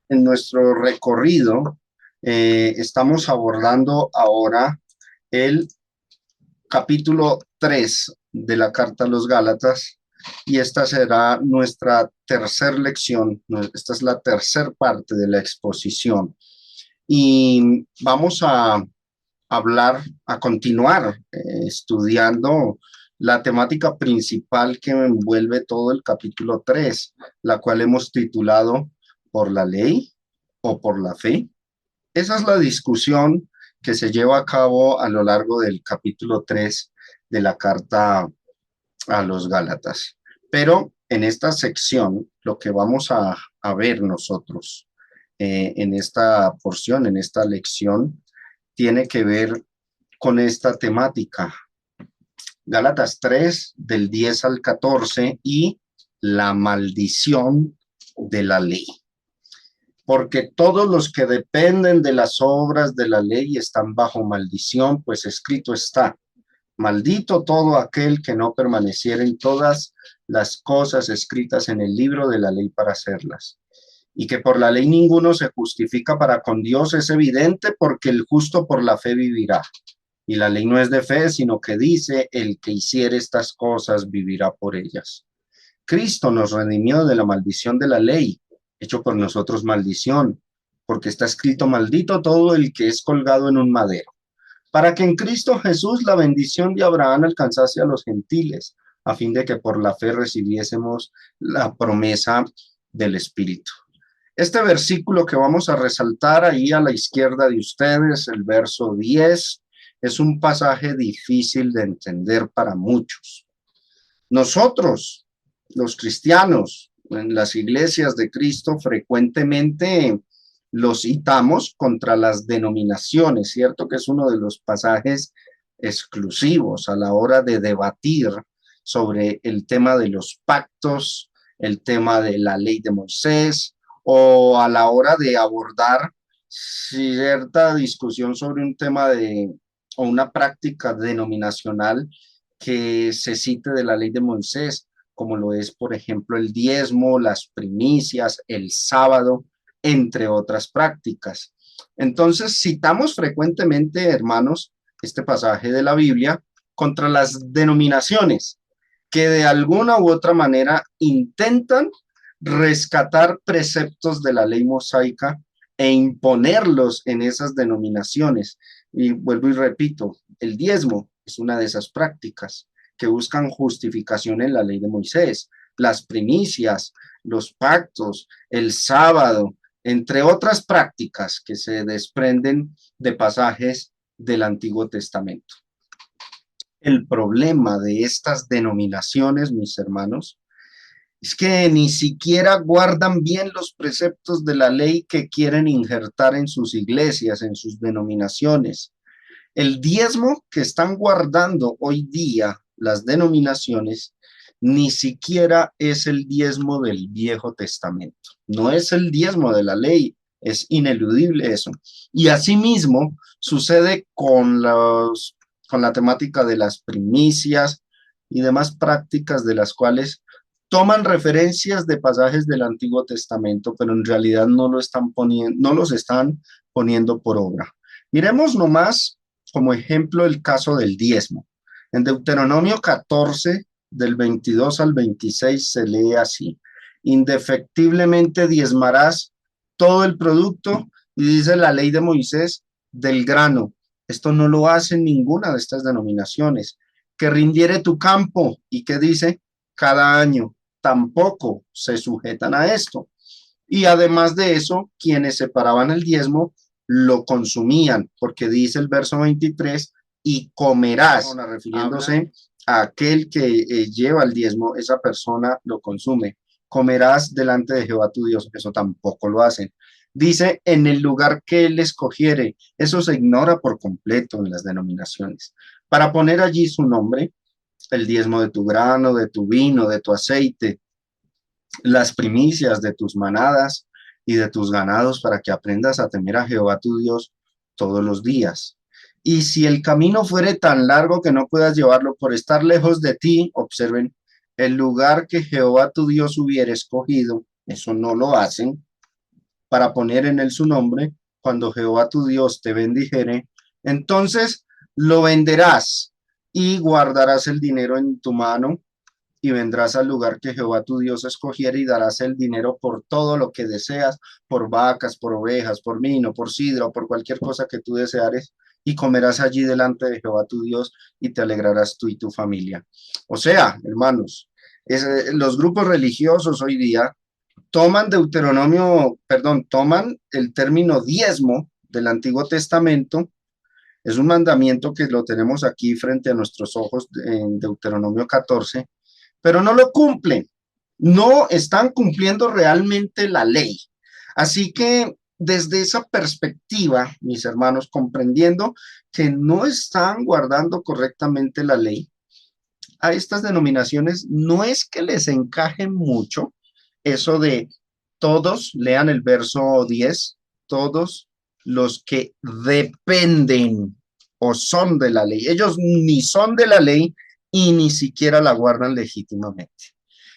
En nuestro recorrido estamos abordando ahora el capítulo 3 de la Carta a los Gálatas y esta será nuestra tercera lección. Esta es la tercera parte de la exposición y vamos a hablar, a continuar estudiando la temática principal que envuelve todo el capítulo 3, la cual hemos titulado ¿Por la ley o por la fe? Esa es la discusión que se lleva a cabo a lo largo del capítulo 3 de la carta a los Gálatas. Pero en esta sección, lo que vamos a ver nosotros en esta porción, en esta lección, tiene que ver con esta temática. Gálatas 3, del 10 al 14, y la maldición de la ley. Porque todos los que dependen de las obras de la ley están bajo maldición, pues escrito está: maldito todo aquel que no permaneciera en todas las cosas escritas en el libro de la ley para hacerlas. Y que por la ley ninguno se justifica para con Dios es evidente, porque el justo por la fe vivirá. Y la ley no es de fe, sino que dice: el que hiciere estas cosas vivirá por ellas. Cristo nos redimió de la maldición de la ley, hecho por nosotros maldición, porque está escrito: maldito todo el que es colgado en un madero, para que en Cristo Jesús la bendición de Abraham alcanzase a los gentiles, a fin de que por la fe recibiésemos la promesa del Espíritu. Este versículo que vamos a resaltar ahí a la izquierda de ustedes, el verso 10, es un pasaje difícil de entender para muchos. Nosotros, los cristianos, en las iglesias de Cristo, frecuentemente los citamos contra las denominaciones, ¿cierto? Que es uno de los pasajes exclusivos a la hora de debatir sobre el tema de los pactos, el tema de la ley de Moisés, o a la hora de abordar cierta discusión sobre un tema o una práctica denominacional que se cite de la ley de Moisés, como lo es, por ejemplo, el diezmo, las primicias, el sábado, entre otras prácticas. Entonces, citamos frecuentemente, hermanos, este pasaje de la Biblia contra las denominaciones que de alguna u otra manera intentan rescatar preceptos de la ley mosaica e imponerlos en esas denominaciones. Y vuelvo y repito, el diezmo es una de esas prácticas que buscan justificación en la ley de Moisés, las primicias, los pactos, el sábado, entre otras prácticas que se desprenden de pasajes del Antiguo Testamento. El problema de estas denominaciones, mis hermanos, es que ni siquiera guardan bien los preceptos de la ley que quieren injertar en sus iglesias, en sus denominaciones. El diezmo que están guardando hoy día las denominaciones ni siquiera es el diezmo del Viejo Testamento, no es el diezmo de la ley, es ineludible eso. Y asimismo sucede con la temática de las primicias y demás prácticas de las cuales toman referencias de pasajes del Antiguo Testamento, pero en realidad no los están poniendo por obra. Miremos nomás como ejemplo el caso del diezmo. En Deuteronomio 14, del 22 al 26, se lee así: indefectiblemente diezmarás todo el producto, y dice la ley de Moisés, del grano. Esto no lo hace ninguna de estas denominaciones. Que rindiere tu campo, y que dice, cada año. Tampoco se sujetan a esto. Y además de eso, quienes separaban el diezmo lo consumían, porque dice el verso 23, y comerás, refiriéndose a aquel que lleva el diezmo, esa persona lo consume. Comerás delante de Jehová tu Dios, eso tampoco lo hacen. Dice, en el lugar que él escogiere, eso se ignora por completo en las denominaciones. Para poner allí su nombre, el diezmo de tu grano, de tu vino, de tu aceite, las primicias de tus manadas y de tus ganados, para que aprendas a temer a Jehová tu Dios todos los días. Y si el camino fuere tan largo que no puedas llevarlo por estar lejos de ti, observen, el lugar que Jehová tu Dios hubiera escogido, eso no lo hacen, para poner en él su nombre, cuando Jehová tu Dios te bendijere, entonces lo venderás y guardarás el dinero en tu mano y vendrás al lugar que Jehová tu Dios escogiera y darás el dinero por todo lo que deseas, por vacas, por ovejas, por vino, por sidra o por cualquier cosa que tú deseares, y comerás allí delante de Jehová tu Dios y te alegrarás tú y tu familia. O sea, hermanos, los grupos religiosos hoy día toman el término diezmo del Antiguo Testamento. Es un mandamiento que lo tenemos aquí frente a nuestros ojos en Deuteronomio 14, pero no lo cumplen, no están cumpliendo realmente la ley. Así que desde esa perspectiva, mis hermanos, comprendiendo que no están guardando correctamente la ley, a estas denominaciones no es que les encaje mucho eso de todos, lean el verso 10, todos los que dependen o son de la ley. Ellos ni son de la ley y ni siquiera la guardan legítimamente.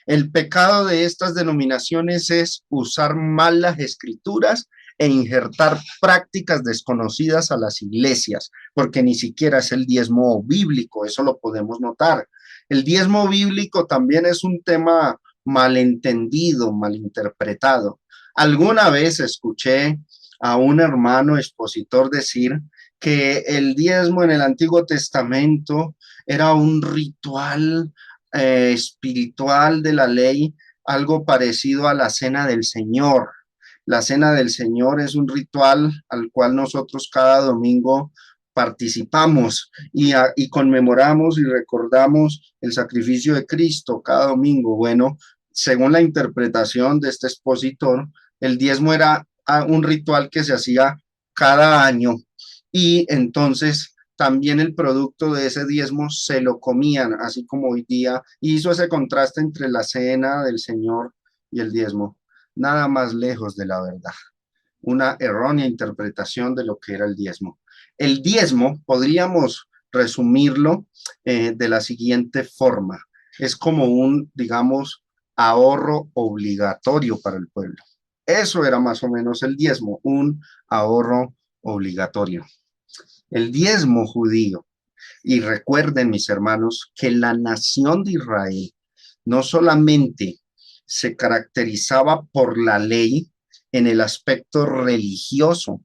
El pecado de estas denominaciones es usar mal las escrituras e injertar prácticas desconocidas a las iglesias, porque ni siquiera es el diezmo bíblico, eso lo podemos notar. El diezmo bíblico también es un tema malentendido, malinterpretado. Alguna vez escuché a un hermano expositor decir que el diezmo en el Antiguo Testamento era un ritual espiritual de la ley, algo parecido a la cena del Señor. La cena del Señor es un ritual al cual nosotros cada domingo participamos y conmemoramos y recordamos el sacrificio de Cristo cada domingo. Bueno, según la interpretación de este expositor, el diezmo era un ritual que se hacía cada año y entonces también el producto de ese diezmo se lo comían, así como hoy día hizo ese contraste entre la cena del Señor y el diezmo. Nada más lejos de la verdad. Una errónea interpretación de lo que era el diezmo. El diezmo podríamos resumirlo de la siguiente forma. Es como un, digamos, ahorro obligatorio para el pueblo. Eso era más o menos el diezmo, un ahorro obligatorio. El diezmo judío, y recuerden mis hermanos, que la nación de Israel no solamente se caracterizaba por la ley en el aspecto religioso,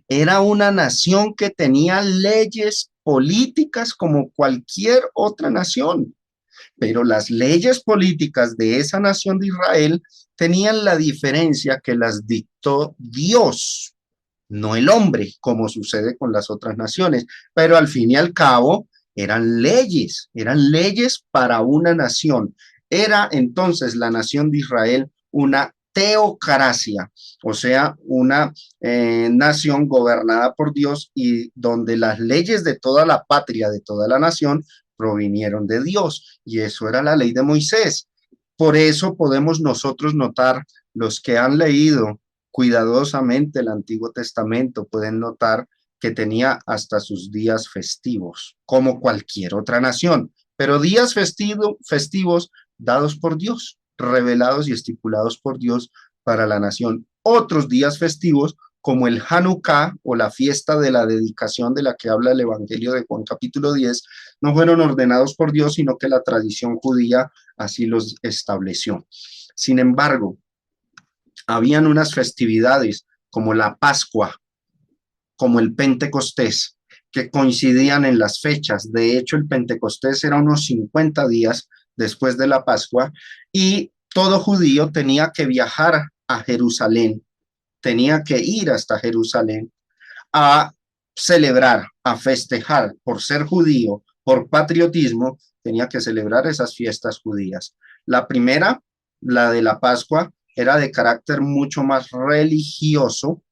era una nación que tenía leyes políticas como cualquier otra nación, pero las leyes políticas de esa nación de Israel tenían la diferencia que las dictó Dios, no el hombre, como sucede con las otras naciones, pero al fin y al cabo eran leyes para una nación. Era entonces la nación de Israel una teocracia, o sea, una nación gobernada por Dios y donde las leyes de toda la patria, de toda la nación, provinieron de Dios, y eso era la ley de Moisés. Por eso podemos nosotros notar, los que han leído cuidadosamente el Antiguo Testamento, pueden notar que tenía hasta sus días festivos, como cualquier otra nación, pero días festivos dados por Dios, revelados y estipulados por Dios para la nación. Otros días festivos, como el Hanukkah o la fiesta de la dedicación de la que habla el Evangelio de Juan capítulo 10, no fueron ordenados por Dios, sino que la tradición judía así los estableció. Sin embargo, habían unas festividades como la Pascua, como el Pentecostés, que coincidían en las fechas. De hecho, el Pentecostés era unos 50 días después de la Pascua y todo judío tenía que viajar a Jerusalén, tenía que ir hasta Jerusalén a celebrar, a festejar, por ser judío, por patriotismo, tenía que celebrar esas fiestas judías. La primera, la de la Pascua, era de carácter mucho más religioso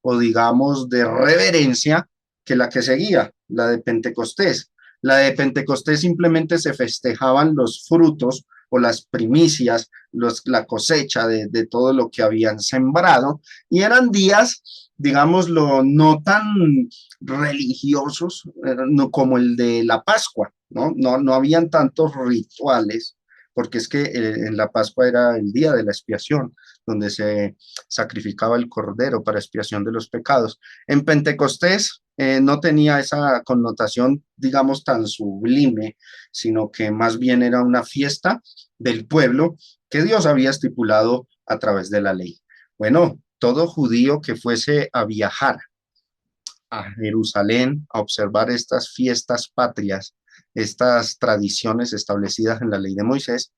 o digamos de reverencia que la que seguía, la de Pentecostés. La de Pentecostés simplemente se festejaban los frutos o las primicias, la cosecha de todo lo que habían sembrado, y eran días, digámoslo, no tan religiosos no, como el de la Pascua, ¿no? No habían tantos rituales, porque es que en la Pascua era el día de la expiación, donde se sacrificaba el cordero para expiación de los pecados. En Pentecostés no tenía esa connotación, digamos, tan sublime, sino que más bien era una fiesta del pueblo que Dios había estipulado a través de la ley. Bueno, todo judío que fuese a viajar a Jerusalén a observar estas fiestas patrias, estas tradiciones establecidas en la ley de Moisés,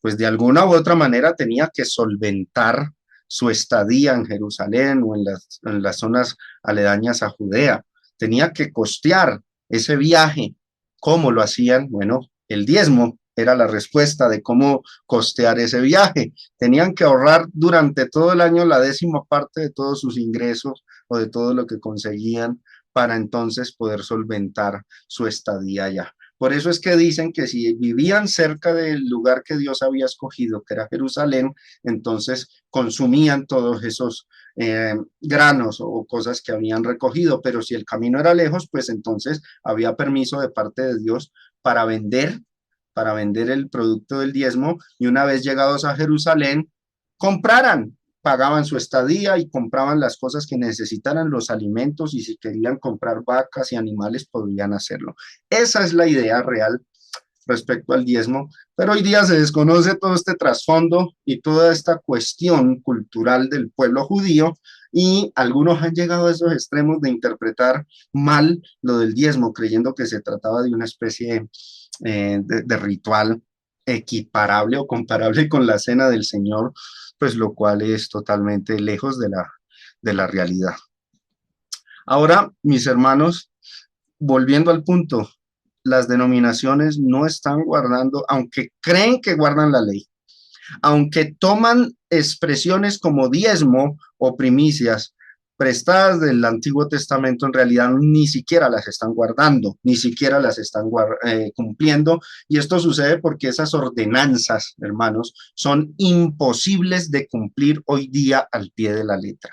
pues de alguna u otra manera tenía que solventar su estadía en Jerusalén o en las zonas aledañas a Judea. Tenía que costear ese viaje. ¿Cómo lo hacían? Bueno, el diezmo era la respuesta de cómo costear ese viaje. Tenían que ahorrar durante todo el año la 10ª parte de todos sus ingresos o de todo lo que conseguían para entonces poder solventar su estadía allá. Por eso es que dicen que si vivían cerca del lugar que Dios había escogido, que era Jerusalén, entonces consumían todos esos granos o cosas que habían recogido, pero si el camino era lejos, pues entonces había permiso de parte de Dios para vender el producto del diezmo y una vez llegados a Jerusalén, compraran, pagaban su estadía y compraban las cosas que necesitaran, los alimentos, y si querían comprar vacas y animales podrían hacerlo. Esa es la idea real respecto al diezmo, pero hoy día se desconoce todo este trasfondo y toda esta cuestión cultural del pueblo judío y algunos han llegado a esos extremos de interpretar mal lo del diezmo, creyendo que se trataba de una especie de ritual equiparable o comparable con la cena del Señor, pues lo cual es totalmente lejos de la realidad. Ahora, mis hermanos, volviendo al punto, las denominaciones no están guardando, aunque creen que guardan la ley, aunque toman expresiones como diezmo o primicias prestadas del Antiguo Testamento, en realidad ni siquiera las están guardando, ni siquiera las están cumpliendo. Y esto sucede porque esas ordenanzas, hermanos, son imposibles de cumplir hoy día al pie de la letra.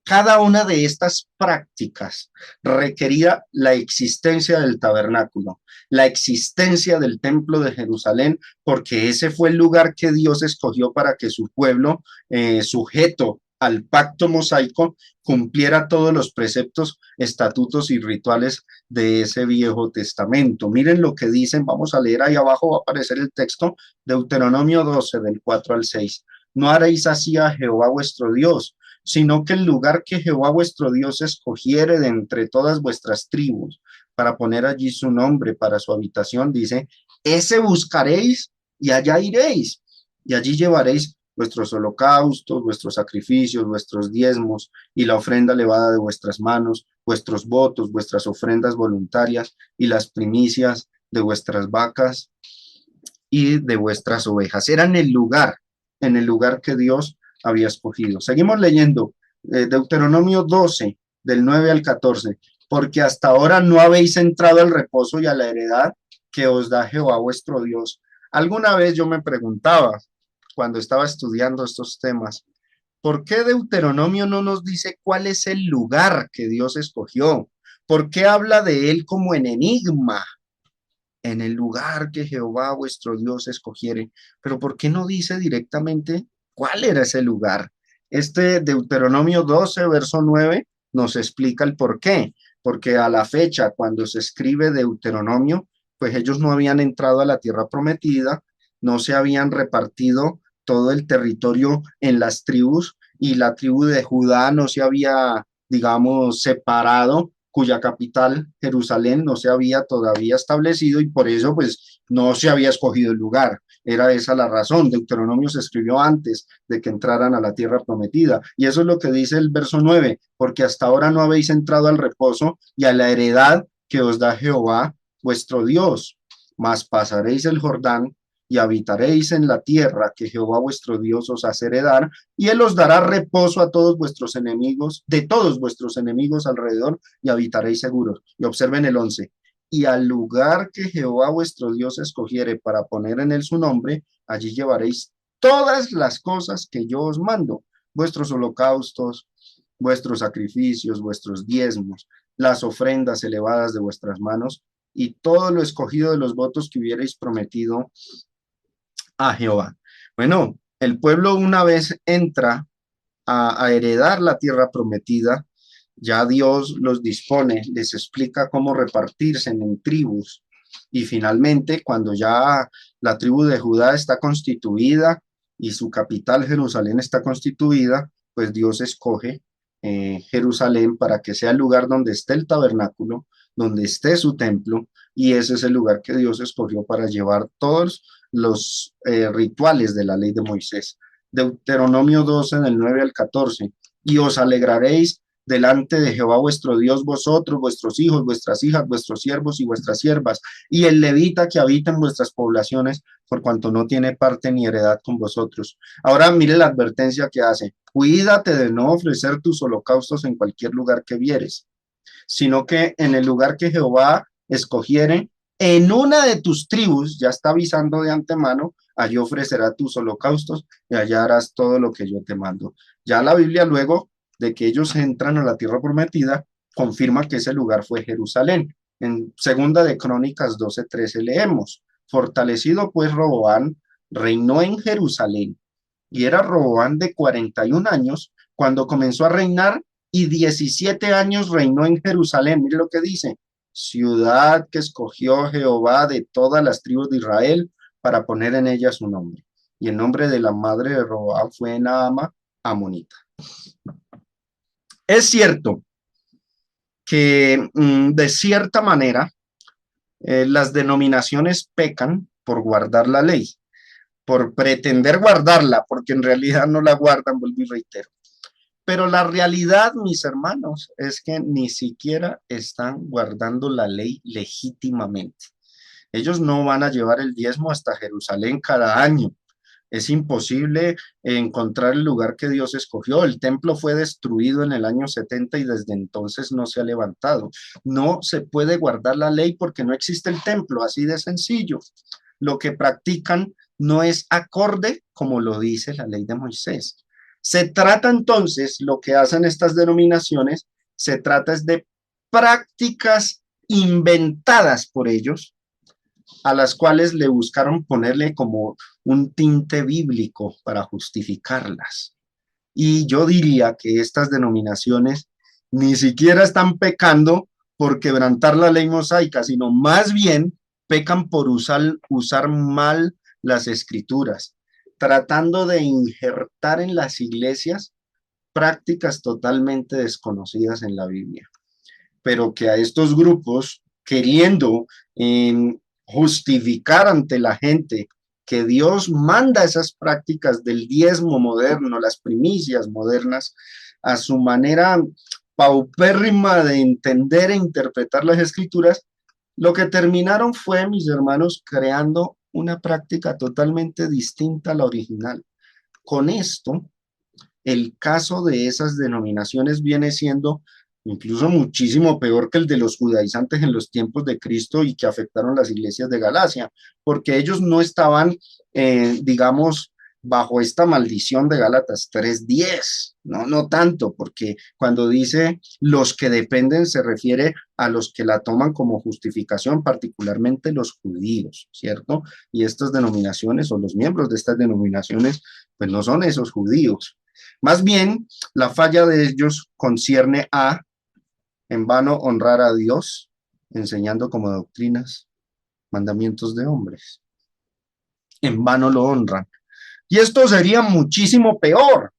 Cada una de estas prácticas requería la existencia del tabernáculo, la existencia del templo de Jerusalén, porque ese fue el lugar que Dios escogió para que su pueblo, sujeto al pacto mosaico, cumpliera todos los preceptos, estatutos y rituales de ese Viejo Testamento. Miren lo que dicen, vamos a leer ahí abajo, va a aparecer el texto, Deuteronomio 12, del 4 al 6. No haréis así a Jehová vuestro Dios, sino que el lugar que Jehová vuestro Dios escogiere de entre todas vuestras tribus, para poner allí su nombre para su habitación, dice, ese buscaréis y allá iréis, y allí llevaréis vuestros holocaustos, vuestros sacrificios, vuestros diezmos y la ofrenda elevada de vuestras manos, vuestros votos, vuestras ofrendas voluntarias y las primicias de vuestras vacas y de vuestras ovejas. Era en el lugar que Dios había escogido. Seguimos leyendo Deuteronomio 12, del 9 al 14. Porque hasta ahora no habéis entrado al reposo y a la heredad que os da Jehová vuestro Dios. Alguna vez yo me preguntaba, cuando estaba estudiando estos temas, ¿por qué Deuteronomio no nos dice cuál es el lugar que Dios escogió? ¿Por qué habla de él como en enigma? En el lugar que Jehová vuestro Dios escogiere. Pero ¿por qué no dice directamente cuál era ese lugar? Este Deuteronomio 12, verso 9, nos explica el por qué. Porque a la fecha, cuando se escribe Deuteronomio, pues ellos no habían entrado a la tierra prometida, no se habían repartido todo el territorio en las tribus y la tribu de Judá no se había, digamos, separado, cuya capital, Jerusalén, no se había todavía establecido y por eso pues no se había escogido el lugar. Era esa la razón. Deuteronomio se escribió antes de que entraran a la tierra prometida. Y eso es lo que dice el verso 9, porque hasta ahora no habéis entrado al reposo y a la heredad que os da Jehová vuestro Dios, mas pasaréis el Jordán y habitaréis en la tierra que Jehová vuestro Dios os hace heredar, y él os dará reposo a todos vuestros enemigos, de todos vuestros enemigos alrededor, y habitaréis seguros. Y observen el 11. Y al lugar que Jehová vuestro Dios escogiere para poner en él su nombre, allí llevaréis todas las cosas que yo os mando, vuestros holocaustos, vuestros sacrificios, vuestros diezmos, las ofrendas elevadas de vuestras manos, y todo lo escogido de los votos que hubierais prometido a Jehová. Bueno, el pueblo una vez entra a heredar la tierra prometida, ya Dios los dispone, les explica cómo repartirse en tribus. Y finalmente, cuando ya la tribu de Judá está constituida y su capital Jerusalén está constituida, pues Dios escoge Jerusalén para que sea el lugar donde esté el tabernáculo, donde esté su templo, y ese es el lugar que Dios escogió para llevar todos los rituales de la ley de Moisés. Deuteronomio 12, del 9 al 14. Y os alegraréis delante de Jehová vuestro Dios, vosotros, vuestros hijos, vuestras hijas, vuestros siervos y vuestras siervas, y el levita que habita en vuestras poblaciones, por cuanto no tiene parte ni heredad con vosotros. Ahora mire la advertencia que hace: cuídate de no ofrecer tus holocaustos en cualquier lugar que vieres, sino que en el lugar que Jehová escogiere, en una de tus tribus, ya está avisando de antemano, allí ofrecerá tus holocaustos y allá harás todo lo que yo te mando. Ya la Biblia, luego de que ellos entran a la tierra prometida, confirma que ese lugar fue Jerusalén. En segunda de Crónicas 12:13 leemos: fortalecido pues Roboán, reinó en Jerusalén, y era Roboán de 41 años cuando comenzó a reinar, y 17 años reinó en Jerusalén. Mire lo que dice: ciudad que escogió Jehová de todas las tribus de Israel para poner en ella su nombre. Y el nombre de la madre de Roboam fue Naama, amonita. Es cierto que de cierta manera las denominaciones pecan por guardar la ley, por pretender guardarla, porque en realidad no la guardan, vuelvo y reitero. Pero la realidad, mis hermanos, es que ni siquiera están guardando la ley legítimamente. Ellos no van a llevar el diezmo hasta Jerusalén cada año. Es imposible encontrar el lugar que Dios escogió. El templo fue destruido en el año 70 y desde entonces no se ha levantado. No se puede guardar la ley porque no existe el templo, así de sencillo. Lo que practican no es acorde como lo dice la ley de Moisés. Se trata entonces, lo que hacen estas denominaciones, se trata es de prácticas inventadas por ellos, a las cuales le buscaron ponerle como un tinte bíblico para justificarlas. Y yo diría que estas denominaciones ni siquiera están pecando por quebrantar la ley mosaica, sino más bien pecan por usar mal las escrituras, tratando de injertar en las iglesias prácticas totalmente desconocidas en la Biblia, pero que a estos grupos, queriendo justificar ante la gente que Dios manda esas prácticas del diezmo moderno, las primicias modernas, a su manera paupérrima de entender e interpretar las escrituras, lo que terminaron fue, mis hermanos, creando una práctica totalmente distinta a la original. Con esto, el caso de esas denominaciones viene siendo incluso muchísimo peor que el de los judaizantes en los tiempos de Cristo y que afectaron las iglesias de Galacia, porque ellos no estaban, digamos, bajo esta maldición de Gálatas 3:10, no tanto, porque cuando dice los que dependen se refiere a los que la toman como justificación, particularmente los judíos, ¿cierto? Y estas denominaciones o los miembros de estas denominaciones, pues no son esos judíos. Más bien, la falla de ellos concierne a en vano honrar a Dios, enseñando como doctrinas mandamientos de hombres. En vano lo honran. Y esto sería muchísimo peor,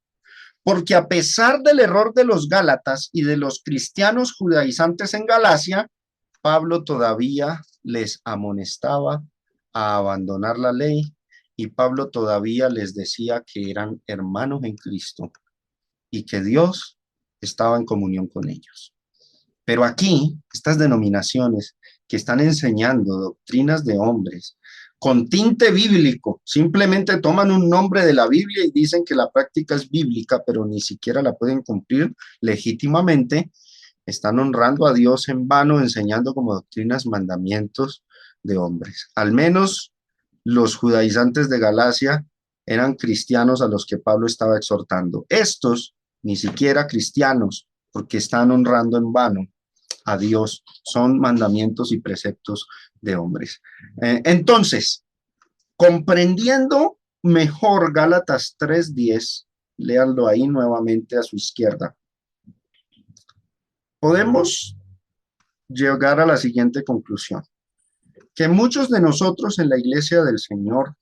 porque a pesar del error de los Gálatas y de los cristianos judaizantes en Galacia, Pablo todavía les amonestaba a abandonar la ley, y Pablo todavía les decía que eran hermanos en Cristo y que Dios estaba en comunión con ellos. Pero aquí, estas denominaciones que están enseñando doctrinas de hombres con tinte bíblico, simplemente toman un nombre de la Biblia y dicen que la práctica es bíblica, pero ni siquiera la pueden cumplir legítimamente, están honrando a Dios en vano, enseñando como doctrinas mandamientos de hombres. Al menos los judaizantes de Galacia eran cristianos a los que Pablo estaba exhortando. Estos ni siquiera cristianos, porque están honrando en vano a Dios, son mandamientos y preceptos de hombres. Entonces, Comprendiendo mejor Gálatas 3:10, léanlo ahí nuevamente a su izquierda, podemos llegar a la siguiente conclusión, que muchos de nosotros en la iglesia del Señor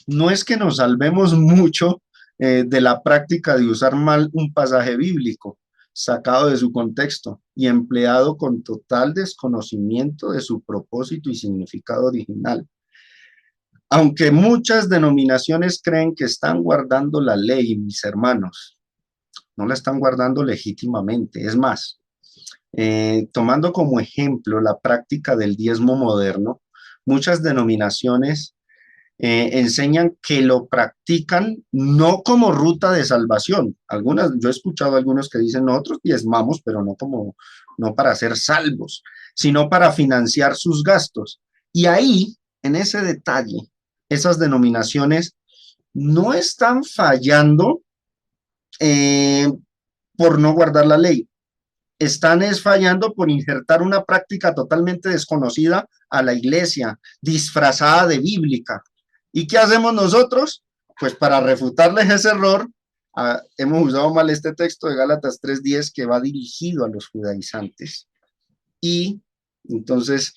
no es que nos salvemos mucho de la práctica de usar mal un pasaje bíblico sacado de su contexto y empleado con total desconocimiento de su propósito y significado original. Aunque muchas denominaciones creen que están guardando la ley, mis hermanos, no la están guardando legítimamente. Es más, tomando como ejemplo la práctica del diezmo moderno, muchas denominaciones enseñan que lo practican no como ruta de salvación. Algunas, yo he escuchado a algunos que dicen, nosotros diezmamos, pero no para ser salvos, sino para financiar sus gastos. Y ahí, en ese detalle, esas denominaciones no están fallando eh, por no guardar la ley. Están fallando por injertar una práctica totalmente desconocida a la iglesia, disfrazada de bíblica. ¿Y qué hacemos nosotros? Pues para refutarles ese error, hemos usado mal este texto de Gálatas 3:10 que va dirigido a los judaizantes. Y entonces,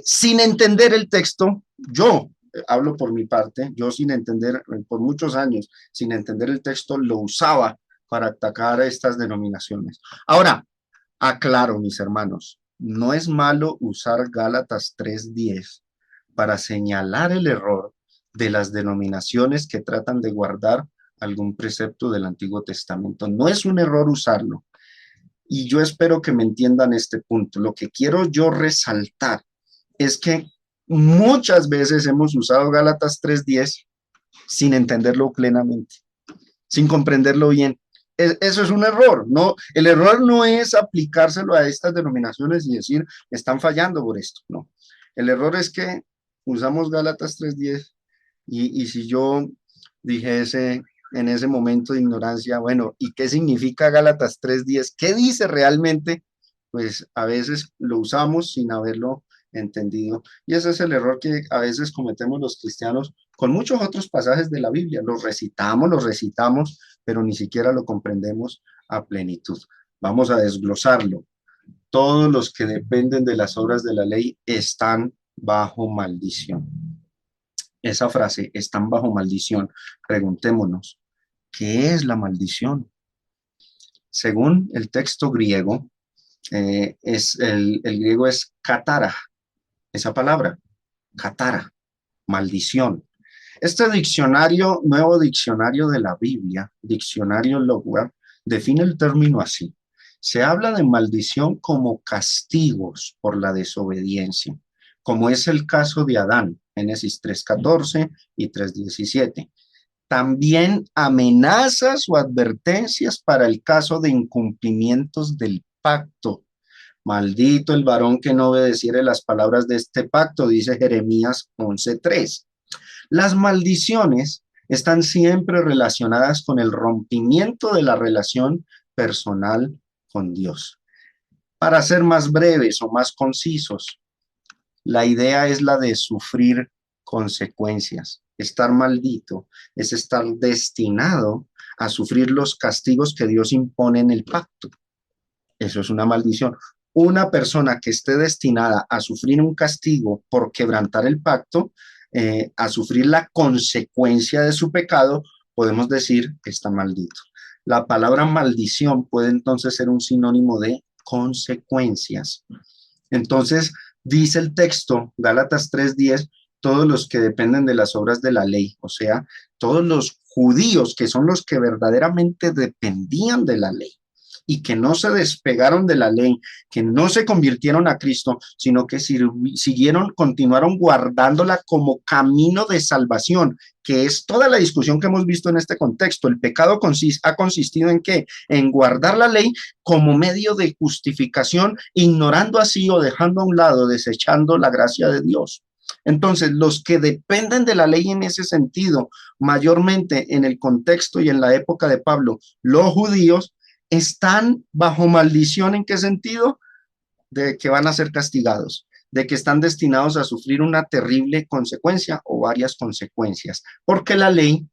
sin entender el texto, yo hablo por mi parte, yo sin entender, por muchos años, sin entender el texto, lo usaba para atacar a estas denominaciones. Ahora, aclaro, mis hermanos, no es malo usar Gálatas 3:10 para señalar el error de las denominaciones que tratan de guardar algún precepto del Antiguo Testamento. No es un error usarlo. Y yo espero que me entiendan este punto. Lo que quiero yo resaltar es que muchas veces hemos usado Gálatas 3:10 sin entenderlo plenamente, sin comprenderlo bien. Eso es un error, ¿no? El error no es aplicárselo a estas denominaciones y decir, están fallando por esto, no. El error es que usamos Gálatas 3:10 y si yo dijese en ese momento de ignorancia, bueno, ¿y qué significa Gálatas 3:10? ¿Qué dice realmente? Pues a veces lo usamos sin haberlo entendido. Y ese es el error que a veces cometemos los cristianos con muchos otros pasajes de la Biblia. Los recitamos, pero ni siquiera lo comprendemos a plenitud. Vamos a desglosarlo. Todos los que dependen de las obras de la ley están bajo maldición. Esa frase, están bajo maldición. Preguntémonos, ¿qué es la maldición? Según el texto griego, el griego es katara, esa palabra, katara, maldición. Este diccionario, nuevo diccionario de la Biblia, diccionario Logware, define el término así. Se habla de maldición como castigos por la desobediencia, como es el caso de Adán, Génesis 3:14 y 3:17. También amenazas o advertencias para el caso de incumplimientos del pacto. Maldito el varón que no obedeciere las palabras de este pacto, dice Jeremías 11:3. Las maldiciones están siempre relacionadas con el rompimiento de la relación personal con Dios. Para ser más breves o más concisos, la idea es la de sufrir consecuencias. Estar maldito es estar destinado a sufrir los castigos que Dios impone en el pacto. Eso es una maldición. Una persona que esté destinada a sufrir un castigo por quebrantar el pacto, a sufrir la consecuencia de su pecado, podemos decir que está maldito. La palabra maldición puede entonces ser un sinónimo de consecuencias. Entonces, dice el texto, Gálatas 3:10, todos los que dependen de las obras de la ley, o sea, todos los judíos que son los que verdaderamente dependían de la ley y que no se despegaron de la ley, que no se convirtieron a Cristo, sino que siguieron, continuaron guardándola como camino de salvación, que es toda la discusión que hemos visto en este contexto. El pecado ha consistido en ¿qué? En guardar la ley como medio de justificación, ignorando así o dejando a un lado, desechando la gracia de Dios. Entonces, los que dependen de la ley en ese sentido, mayormente en el contexto y en la época de Pablo, los judíos, están bajo maldición. ¿En qué sentido? De que van a ser castigados. de que están destinados a sufrir una terrible consecuencia o varias consecuencias, porque la ley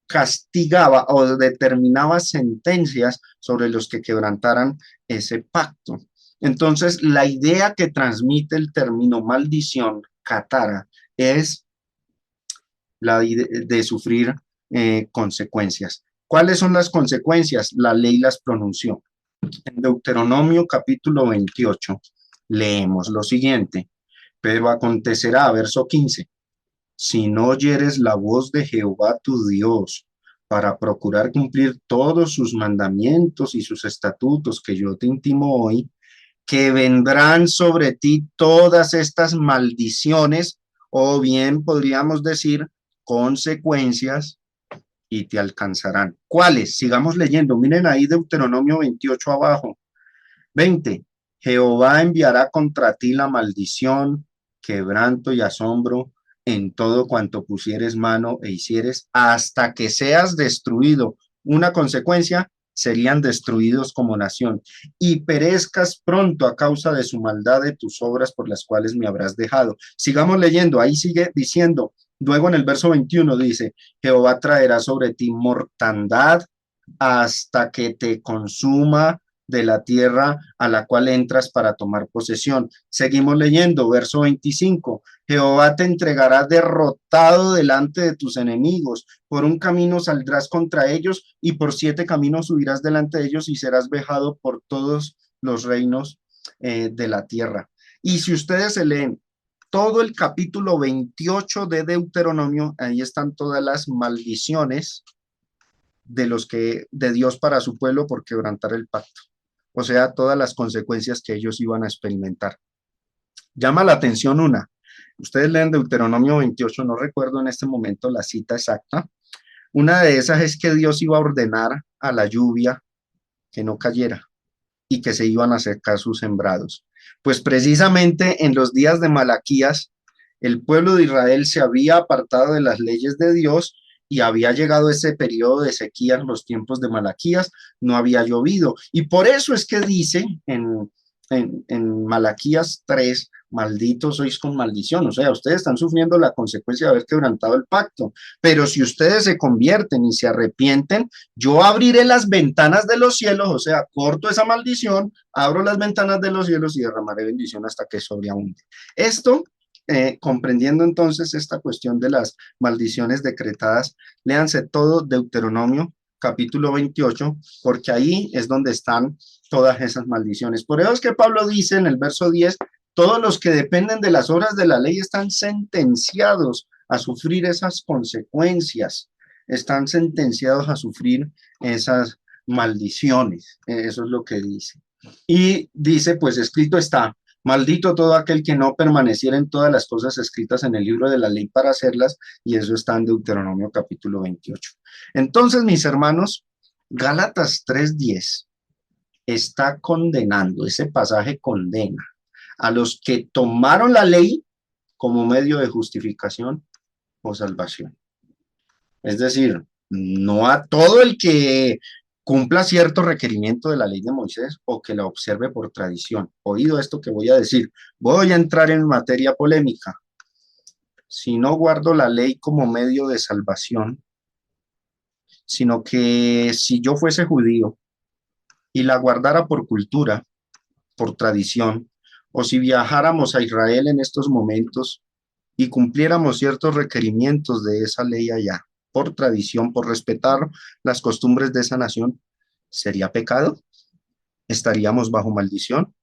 castigaba o determinaba sentencias sobre los que quebrantaran ese pacto. Entonces, la idea que transmite el término maldición, catara, es la de sufrir consecuencias. ¿Cuáles son las consecuencias? La ley las pronunció. En Deuteronomio capítulo 28 leemos lo siguiente: pero acontecerá, verso 15, si no oyeres la voz de Jehová tu Dios para procurar cumplir todos sus mandamientos y sus estatutos que yo te intimo hoy, que vendrán sobre ti todas estas maldiciones, o bien podríamos decir consecuencias, y te alcanzarán. ¿Cuáles? Sigamos leyendo. Miren ahí Deuteronomio 28 abajo. 20. Jehová enviará contra ti la maldición, quebranto y asombro en todo cuanto pusieres mano e hicieres, hasta que seas destruido. Una consecuencia: serían destruidos como nación, y perezcas pronto a causa de su maldad de tus obras por las cuales me habrás dejado. Sigamos leyendo, ahí sigue diciendo, luego en el verso 21 dice, Jehová traerá sobre ti mortandad hasta que te consuma de la tierra a la cual entras para tomar posesión. Seguimos leyendo, verso 25. Jehová te entregará derrotado delante de tus enemigos. Por un camino saldrás contra ellos y por 7 caminos subirás delante de ellos y serás vejado por todos los reinos de la tierra. Y si ustedes se leen todo el capítulo 28 de Deuteronomio, ahí están todas las maldiciones de Dios para su pueblo por quebrantar el pacto. O sea, todas las consecuencias que ellos iban a experimentar. Llama la atención una. Ustedes leen Deuteronomio 28, no recuerdo en este momento la cita exacta. Una de esas es que Dios iba a ordenar a la lluvia que no cayera y que se iban a secar sus sembrados. Pues precisamente en los días de Malaquías, el pueblo de Israel se había apartado de las leyes de Dios y había llegado ese periodo de sequía en los tiempos de Malaquías, no había llovido. Y por eso es que dice en Malaquías 3, malditos sois con maldición, o sea, ustedes están sufriendo la consecuencia de haber quebrantado el pacto, pero si ustedes se convierten y se arrepienten, yo abriré las ventanas de los cielos, o sea, corto esa maldición, abro las ventanas de los cielos y derramaré bendición hasta que sobreabunde. Esto, comprendiendo entonces esta cuestión de las maldiciones decretadas, léanse todo Deuteronomio capítulo 28, porque ahí es donde están todas esas maldiciones. Por eso es que Pablo dice en el verso 10, todos los que dependen de las obras de la ley están sentenciados a sufrir esas consecuencias, están sentenciados a sufrir esas maldiciones. Eso es lo que dice. Y dice, pues escrito está, maldito todo aquel que no permaneciera en todas las cosas escritas en el libro de la ley para hacerlas, y eso está en Deuteronomio capítulo 28. Entonces, mis hermanos, Gálatas 3:10 está condenando, ese pasaje condena a los que tomaron la ley como medio de justificación o salvación. Es decir, no a todo el que cumpla cierto requerimiento de la ley de Moisés o que la observe por tradición. Oído esto que voy a decir, voy a entrar en materia polémica. Si no guardo la ley como medio de salvación, sino que si yo fuese judío y la guardara por cultura, por tradición, o si viajáramos a Israel en estos momentos y cumpliéramos ciertos requerimientos de esa ley allá, por tradición, por respetar las costumbres de esa nación, ¿sería pecado? ¿Estaríamos bajo maldición?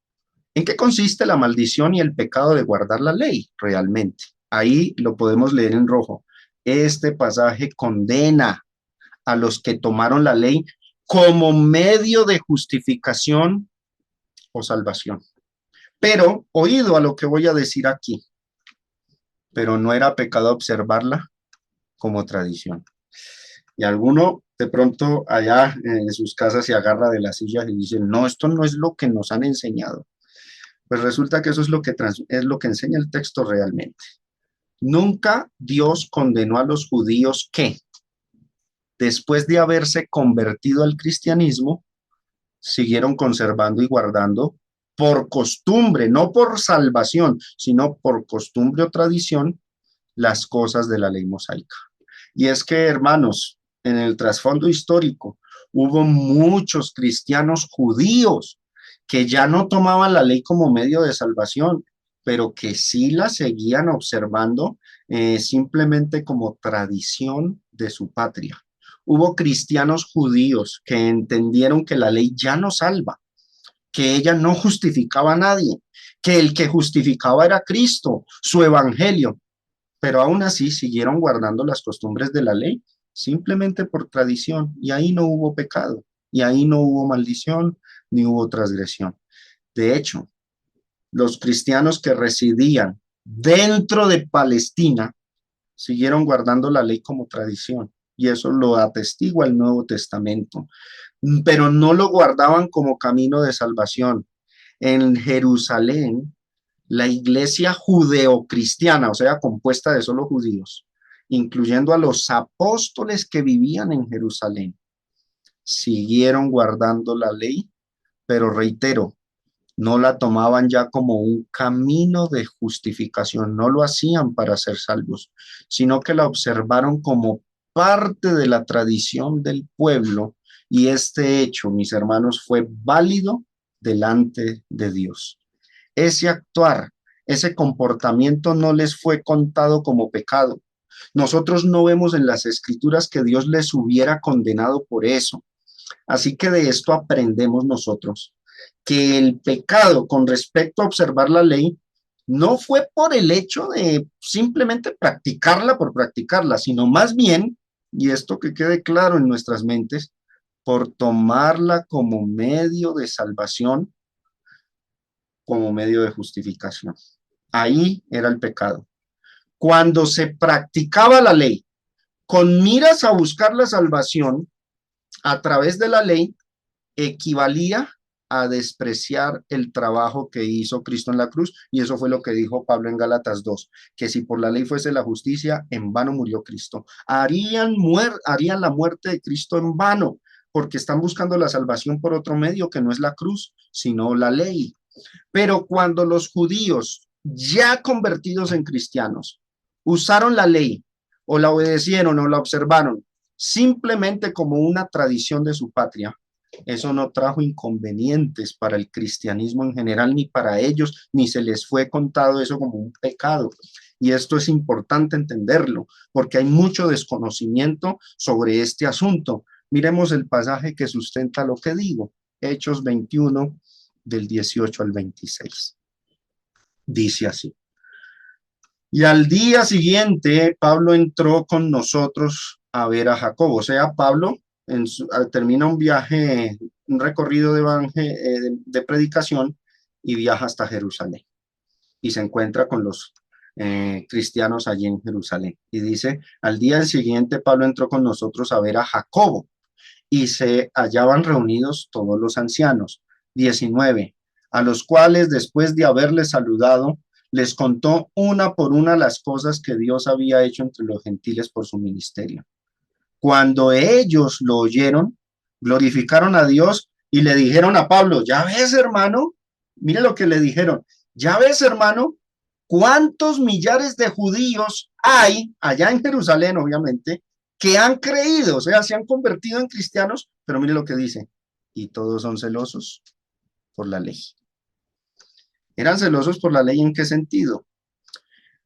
¿En qué consiste la maldición y el pecado de guardar la ley realmente? Ahí lo podemos leer en rojo. Este pasaje condena a los que tomaron la ley como medio de justificación o salvación. Pero, oído a lo que voy a decir aquí, pero no era pecado observarla como tradición. Y alguno de pronto allá en sus casas se agarra de las sillas y dice, no, esto no es lo que nos han enseñado. Pues resulta que eso es lo que enseña el texto realmente. Nunca Dios condenó a los judíos que, después de haberse convertido al cristianismo, siguieron conservando y guardando por costumbre, no por salvación, sino por costumbre o tradición, las cosas de la ley mosaica. Y es que, hermanos, en el trasfondo histórico hubo muchos cristianos judíos que ya no tomaban la ley como medio de salvación, pero que sí la seguían observando simplemente como tradición de su patria. Hubo cristianos judíos que entendieron que la ley ya no salva, que ella no justificaba a nadie, que el que justificaba era Cristo, su evangelio, pero aún así siguieron guardando las costumbres de la ley, simplemente por tradición, y ahí no hubo pecado, y ahí no hubo maldición, ni hubo transgresión. De hecho, los cristianos que residían dentro de Palestina siguieron guardando la ley como tradición, y eso lo atestigua el Nuevo Testamento, pero no lo guardaban como camino de salvación. En Jerusalén, la iglesia judeocristiana, o sea, compuesta de solo judíos, incluyendo a los apóstoles que vivían en Jerusalén, siguieron guardando la ley, pero reitero, no la tomaban ya como un camino de justificación, no lo hacían para ser salvos, sino que la observaron como parte de la tradición del pueblo, y este hecho, mis hermanos, fue válido delante de Dios. Ese actuar, ese comportamiento no les fue contado como pecado. Nosotros no vemos en las escrituras que Dios les hubiera condenado por eso. Así que de esto aprendemos nosotros, que el pecado con respecto a observar la ley no fue por el hecho de simplemente practicarla por practicarla, sino más bien, y esto que quede claro en nuestras mentes, por tomarla como medio de salvación, como medio de justificación. Ahí era el pecado. Cuando se practicaba la ley con miras a buscar la salvación a través de la ley, equivalía a despreciar el trabajo que hizo Cristo en la cruz, y eso fue lo que dijo Pablo en Gálatas 2, que si por la ley fuese la justicia, en vano murió Cristo. Harían la muerte de Cristo en vano, porque están buscando la salvación por otro medio que no es la cruz, sino la ley. Pero cuando los judíos, ya convertidos en cristianos, usaron la ley o la obedecieron o la observaron simplemente como una tradición de su patria, eso no trajo inconvenientes para el cristianismo en general, ni para ellos, ni se les fue contado eso como un pecado. Y esto es importante entenderlo, porque hay mucho desconocimiento sobre este asunto. Miremos el pasaje que sustenta lo que digo, Hechos 21, del 18 al 26. Dice así: y al día siguiente, Pablo entró con nosotros a ver a Jacobo. O sea, Pablo termina un viaje, un recorrido de predicación, y viaja hasta Jerusalén. Y se encuentra con los cristianos allí en Jerusalén. Y dice, al día siguiente, Pablo entró con nosotros a ver a Jacobo, y se hallaban reunidos todos los ancianos. 19, a los cuales, después de haberles saludado, les contó una por una las cosas que Dios había hecho entre los gentiles por su ministerio. Cuando ellos lo oyeron, glorificaron a Dios y le dijeron a Pablo, ya ves, hermano, mire lo que le dijeron, ya ves, hermano, cuántos millares de judíos hay allá en Jerusalén, obviamente, que han creído, o sea, se han convertido en cristianos, pero mire lo que dice, y todos son celosos por la ley. ¿Eran celosos por la ley en qué sentido?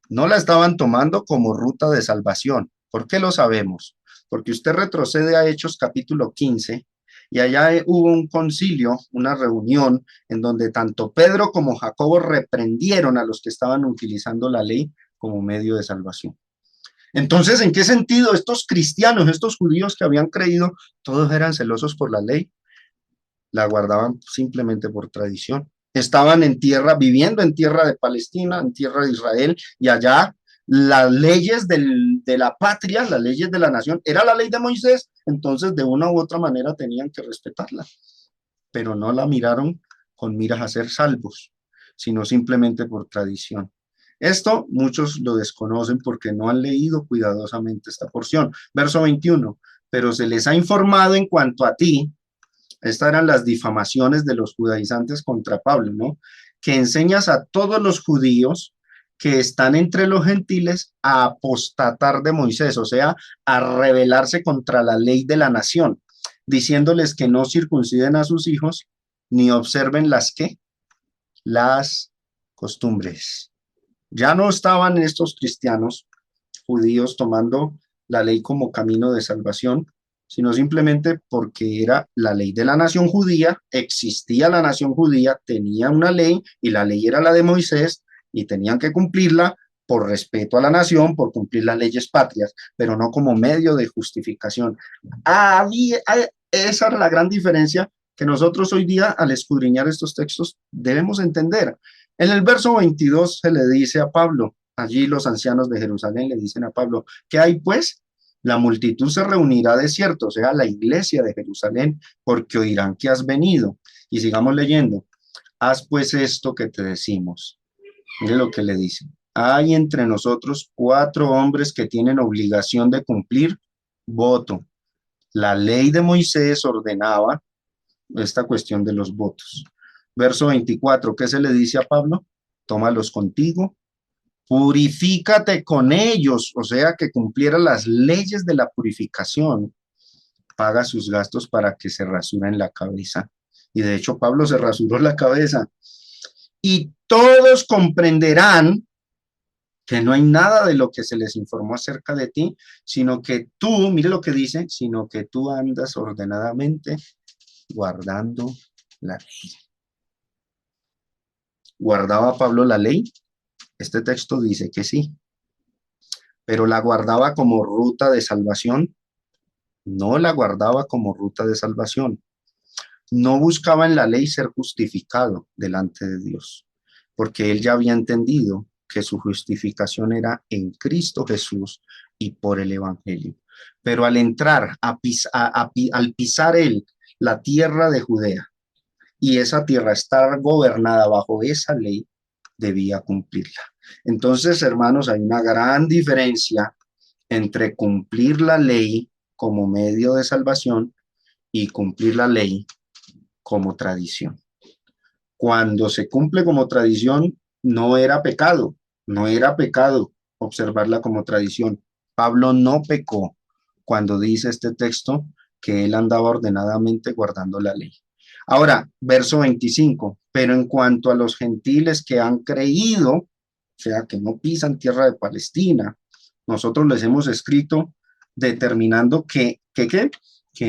No la estaban tomando como ruta de salvación. ¿Por qué lo sabemos? Porque usted retrocede a Hechos capítulo 15 y allá hubo un concilio, una reunión en donde tanto Pedro como Jacobo reprendieron a los que estaban utilizando la ley como medio de salvación. Entonces, ¿en qué sentido estos cristianos, estos judíos que habían creído, todos eran celosos por la ley? La guardaban simplemente por tradición. Estaban en tierra, viviendo en tierra de Palestina, en tierra de Israel, y allá las leyes de la patria, las leyes de la nación, era la ley de Moisés, entonces de una u otra manera tenían que respetarla, pero no la miraron con miras a ser salvos, sino simplemente por tradición. Esto muchos lo desconocen porque no han leído cuidadosamente esta porción. Verso 21, pero se les ha informado en cuanto a ti, Estas eran las difamaciones de los judaizantes contra Pablo, ¿no? Que enseñas a todos los judíos que están entre los gentiles a apostatar de Moisés, o sea, a rebelarse contra la ley de la nación, diciéndoles que no circunciden a sus hijos ni observen las que las costumbres. Ya no estaban estos cristianos judíos tomando la ley como camino de salvación, sino simplemente porque era la ley de la nación judía, existía la nación judía, tenía una ley y la ley era la de Moisés y tenían que cumplirla por respeto a la nación, por cumplir las leyes patrias, pero no como medio de justificación. Esa era la gran diferencia que nosotros hoy día, al escudriñar estos textos, debemos entender. En el verso 22 se le dice a Pablo, allí los ancianos de Jerusalén le dicen a Pablo, ¿qué hay pues? La multitud se reunirá de cierto, o sea, la iglesia de Jerusalén, porque oirán que has venido. Y sigamos leyendo. Haz pues esto que te decimos. Mire lo que le dicen. Hay entre nosotros 4 hombres que tienen obligación de cumplir voto. La ley de Moisés ordenaba esta cuestión de los votos. Verso 24, ¿qué se le dice a Pablo? Tómalos contigo, purifícate con ellos, o sea, que cumpliera las leyes de la purificación, paga sus gastos para que se rasuren la cabeza. Y de hecho Pablo se rasuró la cabeza. Y todos comprenderán que no hay nada de lo que se les informó acerca de ti, sino que tú, mire lo que dice, sino que tú andas ordenadamente guardando la ley. ¿Guardaba Pablo la ley? Este texto dice que sí, pero la guardaba como ruta de salvación. No la guardaba como ruta de salvación. No buscaba en la ley ser justificado delante de Dios, porque él ya había entendido que su justificación era en Cristo Jesús y por el Evangelio. Pero al entrar, al pisar él la tierra de Judea, y esa tierra estar gobernada bajo esa ley, debía cumplirla. Entonces, hermanos, hay una gran diferencia entre cumplir la ley como medio de salvación y cumplir la ley como tradición. Cuando se cumple como tradición, no era pecado, no era pecado observarla como tradición. Pablo no pecó cuando dice este texto que él andaba ordenadamente guardando la ley. Ahora, verso 25, pero en cuanto a los gentiles que han creído, o sea, que no pisan tierra de Palestina, nosotros les hemos escrito determinando que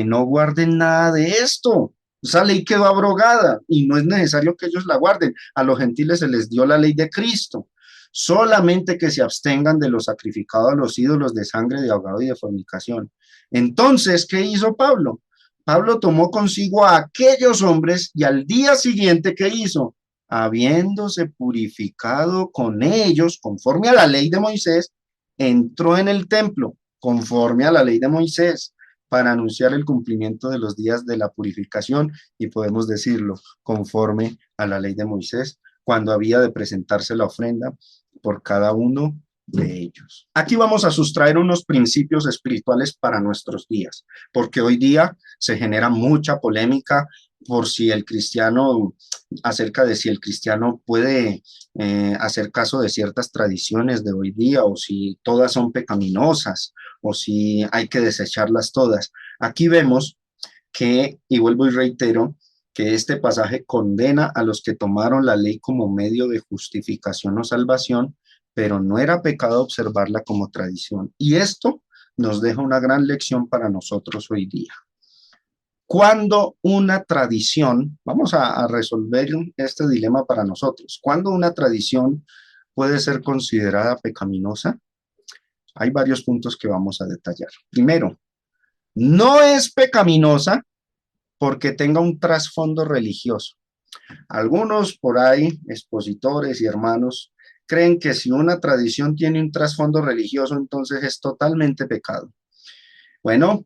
no guarden nada de esto. Esa ley quedó abrogada y no es necesario que ellos la guarden. A los gentiles se les dio la ley de Cristo. Solamente que se abstengan de lo sacrificado a los ídolos, de sangre, de ahogado y de fornicación. Entonces, ¿qué hizo Pablo? Pablo tomó consigo a aquellos hombres y al día siguiente, ¿qué hizo? Habiéndose purificado con ellos, conforme a la ley de Moisés, entró en el templo, conforme a la ley de Moisés, para anunciar el cumplimiento de los días de la purificación, y podemos decirlo, conforme a la ley de Moisés, cuando había de presentarse la ofrenda por cada uno de ellos. Aquí vamos a sustraer unos principios espirituales para nuestros días, porque hoy día se genera mucha polémica por si el cristiano, acerca de si el cristiano puede hacer caso de ciertas tradiciones de hoy día, o si todas son pecaminosas, o si hay que desecharlas todas. Aquí vemos que, y vuelvo y reitero, que este pasaje condena a los que tomaron la ley como medio de justificación o salvación, pero no era pecado observarla como tradición. Y esto nos deja una gran lección para nosotros hoy día. Cuando una tradición, vamos a resolver este dilema para nosotros, cuando una tradición puede ser considerada pecaminosa, hay varios puntos que vamos a detallar. Primero, no es pecaminosa porque tenga un trasfondo religioso. Algunos por ahí, expositores y hermanos, creen que si una tradición tiene un trasfondo religioso, entonces es totalmente pecado. Bueno,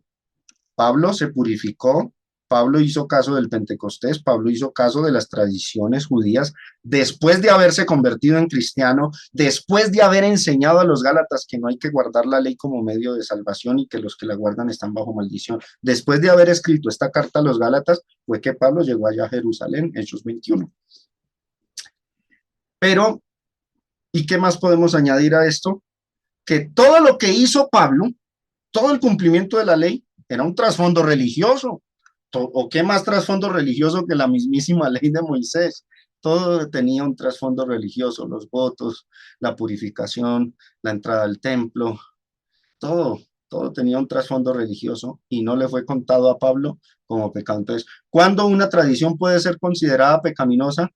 Pablo se purificó Pablo hizo caso del Pentecostés, Pablo hizo caso de las tradiciones judías, después de haberse convertido en cristiano, después de haber enseñado a los Gálatas que no hay que guardar la ley como medio de salvación y que los que la guardan están bajo maldición. Después de haber escrito esta carta a los Gálatas, fue que Pablo llegó allá a Jerusalén, Hechos 21. Pero, ¿y qué más podemos añadir a esto? Que todo lo que hizo Pablo, todo el cumplimiento de la ley, era un trasfondo religioso. ¿O qué más trasfondo religioso que la mismísima ley de Moisés? Todo tenía un trasfondo religioso, los votos, la purificación, la entrada al templo, todo, todo tenía un trasfondo religioso y no le fue contado a Pablo como pecado. Entonces, ¿cuándo una tradición puede ser considerada pecaminosa?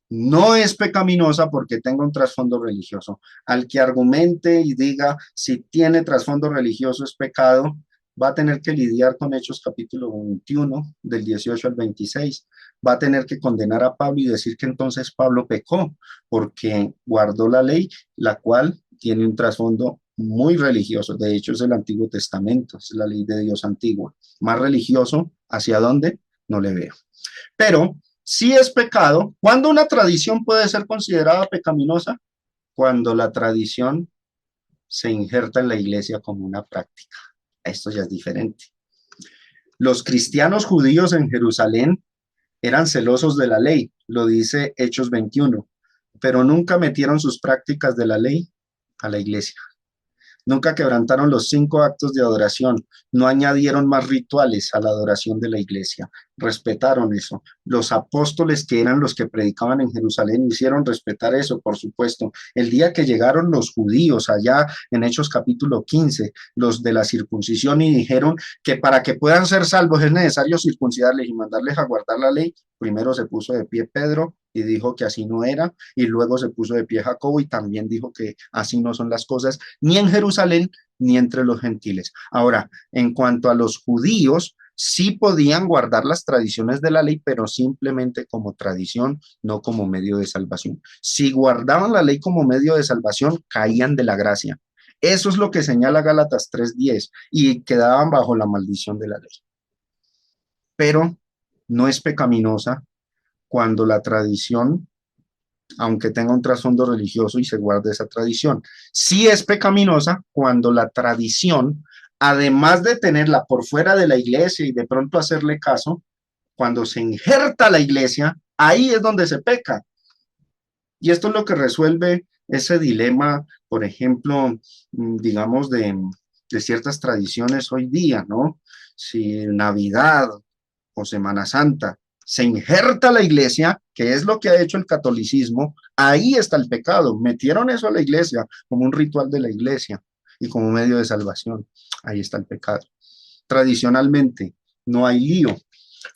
No es pecaminosa porque tenga un trasfondo religioso. Al que argumente y diga si tiene trasfondo religioso es pecado, va a tener que lidiar con Hechos capítulo 21, del 18 al 26. Va a tener que condenar a Pablo y decir que entonces Pablo pecó porque guardó la ley, la cual tiene un trasfondo muy religioso. De hecho, es el Antiguo Testamento, es la ley de Dios antigua. Más religioso, ¿hacia dónde? No le veo. Pero sí es pecado. ¿Cuándo una tradición puede ser considerada pecaminosa? Cuando la tradición se injerta en la iglesia como una práctica. Esto ya es diferente. Los cristianos judíos en Jerusalén eran celosos de la ley, lo dice Hechos 21, pero nunca metieron sus prácticas de la ley a la iglesia. Nunca quebrantaron los 5 actos de adoración, no añadieron más rituales a la adoración de la iglesia, respetaron eso. Los apóstoles que eran los que predicaban en Jerusalén hicieron respetar eso, por supuesto. El día que llegaron los judíos allá en Hechos capítulo 15, los de la circuncisión, y dijeron que para que puedan ser salvos es necesario circuncidarles y mandarles a guardar la ley, primero se puso de pie Pedro y dijo que así no era, y luego se puso de pie Jacobo y también dijo que así no son las cosas, ni en Jerusalén ni entre los gentiles. Ahora, en cuanto a los judíos, sí podían guardar las tradiciones de la ley, pero simplemente como tradición, no como medio de salvación. Si guardaban la ley como medio de salvación, caían de la gracia. Eso es lo que señala Gálatas 3:10 y quedaban bajo la maldición de la ley. Pero no es pecaminosa cuando la tradición, aunque tenga un trasfondo religioso y se guarde esa tradición. Sí es pecaminosa cuando la tradición, además de tenerla por fuera de la iglesia y de pronto hacerle caso, cuando se injerta la iglesia, ahí es donde se peca. Y esto es lo que resuelve ese dilema, por ejemplo, digamos, de ciertas tradiciones hoy día, ¿no? Si Navidad o Semana Santa se injerta la iglesia, que es lo que ha hecho el catolicismo, ahí está el pecado. Metieron eso a la iglesia como un ritual de la iglesia y como medio de salvación. Ahí está el pecado. Tradicionalmente no hay lío.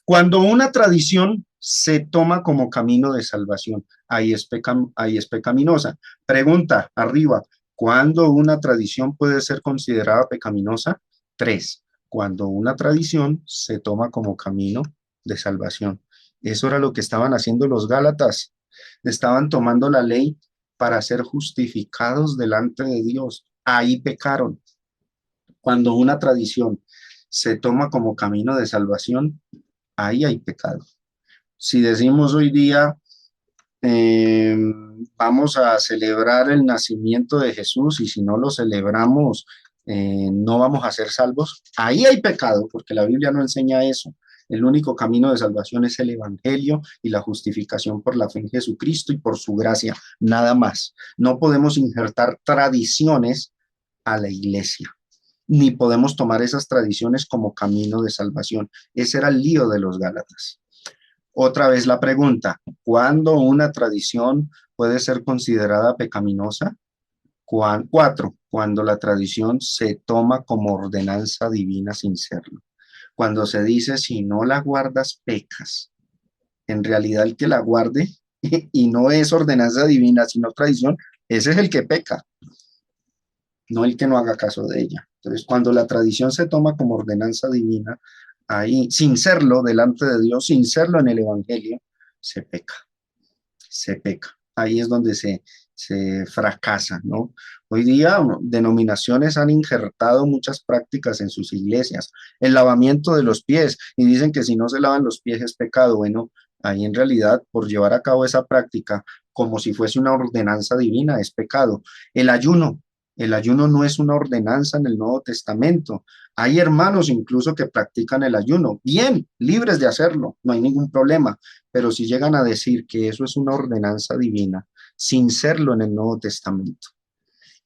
Cuando una tradición se toma como camino de salvación, ahí es pecaminosa. Pregunta arriba, ¿cuándo una tradición puede ser considerada pecaminosa? 3. Cuando una tradición se toma como camino de salvación. Eso era lo que estaban haciendo los Gálatas. Estaban tomando la ley para ser justificados delante de Dios. Ahí pecaron. Cuando una tradición se toma como camino de salvación, ahí hay pecado. Si decimos hoy día, eh, vamos a celebrar el nacimiento de Jesús y si no lo celebramos, no vamos a ser salvos, ahí hay pecado, porque la Biblia no enseña eso. El único camino de salvación es el Evangelio y la justificación por la fe en Jesucristo y por su gracia, nada más. No podemos injertar tradiciones a la iglesia, ni podemos tomar esas tradiciones como camino de salvación. Ese era el lío de los Gálatas. Otra vez la pregunta, ¿cuándo una tradición puede ser considerada pecaminosa? 4, cuando la tradición se toma como ordenanza divina sin serlo. Cuando se dice, si no la guardas, pecas. En realidad el que la guarde y no es ordenanza divina, sino tradición, ese es el que peca, no el que no haga caso de ella. Entonces, cuando la tradición se toma como ordenanza divina, ahí, sin serlo delante de Dios, sin serlo en el Evangelio, se peca, se peca. Ahí es donde se se fracasa, ¿no? Hoy día denominaciones han injertado muchas prácticas en sus iglesias, el lavamiento de los pies, y dicen que si no se lavan los pies es pecado. Bueno, ahí en realidad por llevar a cabo esa práctica como si fuese una ordenanza divina es pecado. El ayuno no es una ordenanza en el Nuevo Testamento. Hay hermanos incluso que practican el ayuno, bien, libres de hacerlo, no hay ningún problema, pero si llegan a decir que eso es una ordenanza divina, sin serlo en el Nuevo Testamento.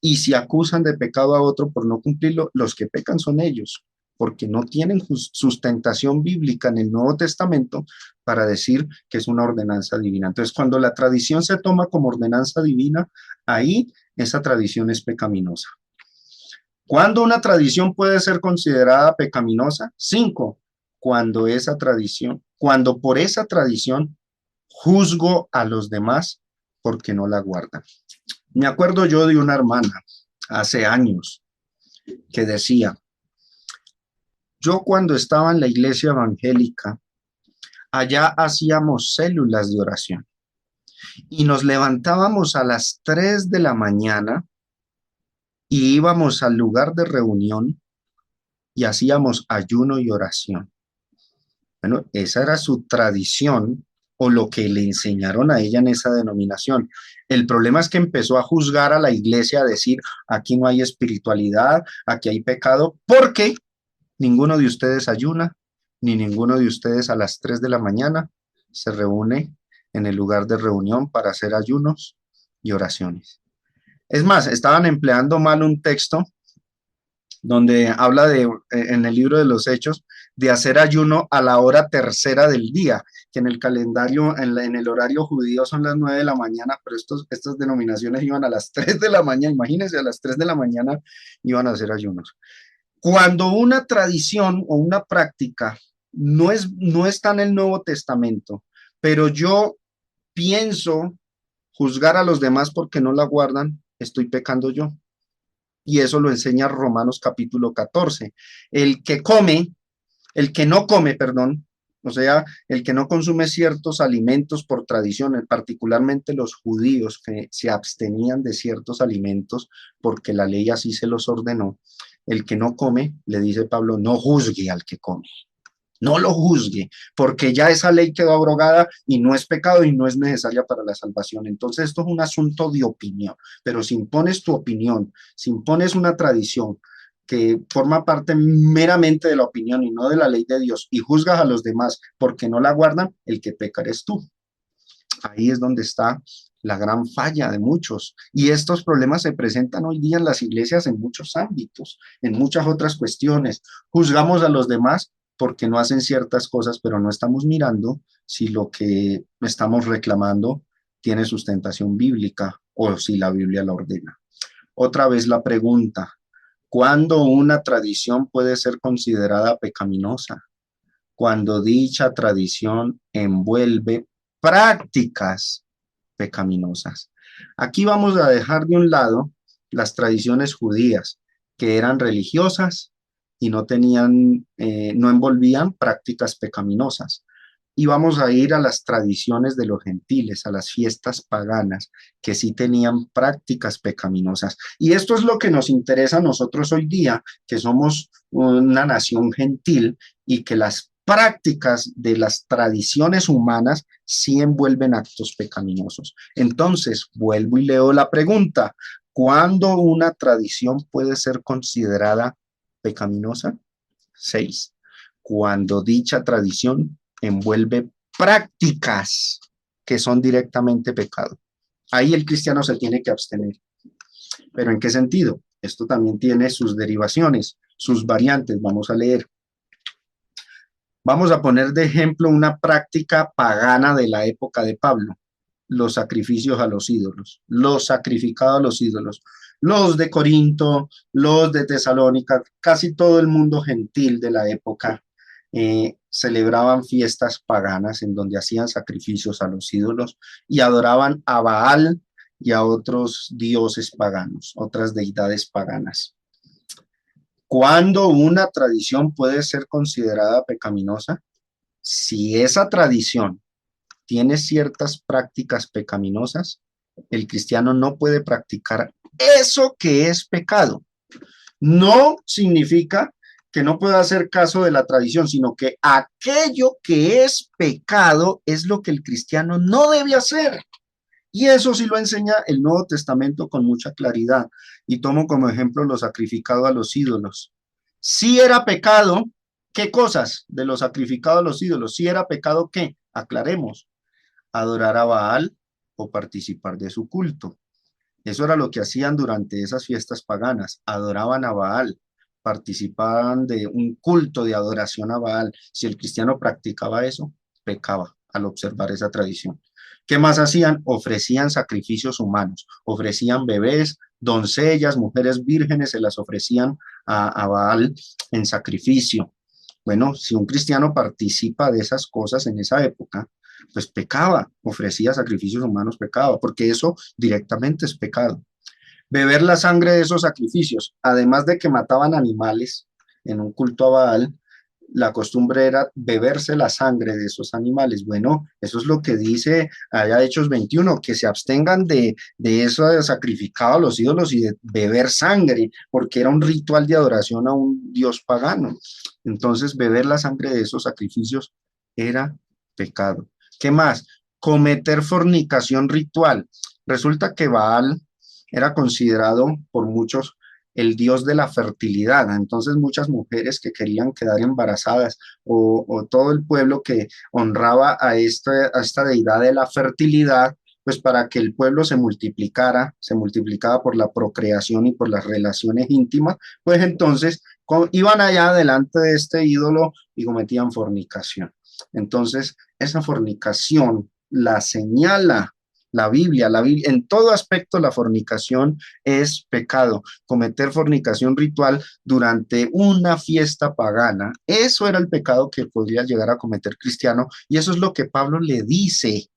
Y si acusan de pecado a otro por no cumplirlo, los que pecan son ellos, porque no tienen sustentación bíblica en el Nuevo Testamento para decir que es una ordenanza divina. Entonces, cuando la tradición se toma como ordenanza divina, ahí esa tradición es pecaminosa. ¿Cuándo una tradición puede ser considerada pecaminosa? 5, cuando por esa tradición juzgo a los demás porque no la guardan. Me acuerdo yo de una hermana hace años que decía, yo cuando estaba en la iglesia evangélica, allá hacíamos células de oración y nos levantábamos a las 3 de la mañana y íbamos al lugar de reunión y hacíamos ayuno y oración. Bueno, esa era su tradición o lo que le enseñaron a ella en esa denominación. El problema es que empezó a juzgar a la iglesia, a decir, aquí no hay espiritualidad, aquí hay pecado, porque ninguno de ustedes ayuna, ni ninguno de ustedes a las 3 de la mañana se reúne en el lugar de reunión para hacer ayunos y oraciones. Es más, estaban empleando mal un texto donde habla en el libro de los Hechos, de hacer ayuno a la hora tercera del día, que en el calendario, en el horario judío son las 9 de la mañana, pero estas denominaciones iban a las 3 de la mañana, imagínense, a las 3 de la mañana iban a hacer ayunos. Cuando una tradición o una práctica no está en el Nuevo Testamento, pero yo pienso juzgar a los demás porque no la guardan, estoy pecando yo. Y eso lo enseña Romanos capítulo 14. El que come, el que no come, perdón, o sea, el que no consume ciertos alimentos por tradición, particularmente los judíos que se abstenían de ciertos alimentos porque la ley así se los ordenó, el que no come, le dice Pablo, no juzgue al que come. No lo juzgue, porque ya esa ley quedó abrogada y no es pecado y no es necesaria para la salvación. Entonces, esto es un asunto de opinión, pero si impones tu opinión, si impones una tradición que forma parte meramente de la opinión y no de la ley de Dios y juzgas a los demás porque no la guardan, el que peca eres tú. Ahí es donde está la gran falla de muchos. Y estos problemas se presentan hoy día en las iglesias en muchos ámbitos, en muchas otras cuestiones. Juzgamos a los demás porque no hacen ciertas cosas, pero no estamos mirando si lo que estamos reclamando tiene sustentación bíblica o si la Biblia la ordena. Otra vez la pregunta, ¿cuándo una tradición puede ser considerada pecaminosa? Cuando dicha tradición envuelve prácticas pecaminosas. Aquí vamos a dejar de un lado las tradiciones judías, que eran religiosas y no envolvían prácticas pecaminosas. Y vamos a ir a las tradiciones de los gentiles, a las fiestas paganas, que sí tenían prácticas pecaminosas. Y esto es lo que nos interesa a nosotros hoy día, que somos una nación gentil y que las prácticas de las tradiciones humanas sí envuelven actos pecaminosos. Entonces, vuelvo y leo la pregunta, ¿cuándo una tradición puede ser considerada pecaminosa? 6. Cuando dicha tradición envuelve prácticas que son directamente pecado. Ahí el cristiano se tiene que abstener. ¿Pero en qué sentido? Esto también tiene sus derivaciones, sus variantes. Vamos a leer. Vamos a poner de ejemplo una práctica pagana de la época de Pablo, los sacrificios a los ídolos, los sacrificados a los ídolos, los de Corinto, los de Tesalónica, casi todo el mundo gentil de la época celebraban fiestas paganas en donde hacían sacrificios a los ídolos y adoraban a Baal y a otros dioses paganos, otras deidades paganas. ¿Cuándo una tradición puede ser considerada pecaminosa? Si esa tradición tiene ciertas prácticas pecaminosas El cristiano no puede practicar eso que es pecado. No significa que no pueda hacer caso de la tradición, sino que aquello que es pecado es lo que el cristiano no debe hacer. Y eso sí lo enseña el Nuevo Testamento con mucha claridad. Y tomo como ejemplo lo sacrificado a los ídolos. Si era pecado, ¿qué cosas de lo sacrificado a los ídolos? Si era pecado, ¿qué? Aclaremos, adorar a Baal o participar de su culto. Eso era lo que hacían durante esas fiestas paganas. Adoraban a Baal, participaban de un culto de adoración a Baal. Si el cristiano practicaba eso, pecaba al observar esa tradición. ¿Qué más hacían? Ofrecían sacrificios humanos, ofrecían bebés, doncellas, mujeres vírgenes, se las ofrecían a Baal en sacrificio. Bueno, si un cristiano participa de esas cosas en esa época, pues pecaba, ofrecía sacrificios humanos, pecaba, porque eso directamente es pecado. Beber la sangre de esos sacrificios, además de que mataban animales en un culto a Baal, la costumbre era beberse la sangre de esos animales. Bueno, eso es lo que dice allá Hechos 21, que se abstengan de eso de sacrificado a los ídolos y de beber sangre, porque era un ritual de adoración a un dios pagano. Entonces, beber la sangre de esos sacrificios era pecado. ¿Qué más? Cometer fornicación ritual. Resulta que Baal era considerado por muchos el dios de la fertilidad. Entonces muchas mujeres que querían quedar embarazadas o todo el pueblo que honraba a esta deidad de la fertilidad, pues para que el pueblo se multiplicaba por la procreación y por las relaciones íntimas, pues entonces iban allá delante de este ídolo y cometían fornicación. Entonces, esa fornicación la señala la Biblia, en todo aspecto la fornicación es pecado. Cometer fornicación ritual durante una fiesta pagana, eso era el pecado que podría llegar a cometer cristiano y eso es lo que Pablo le dice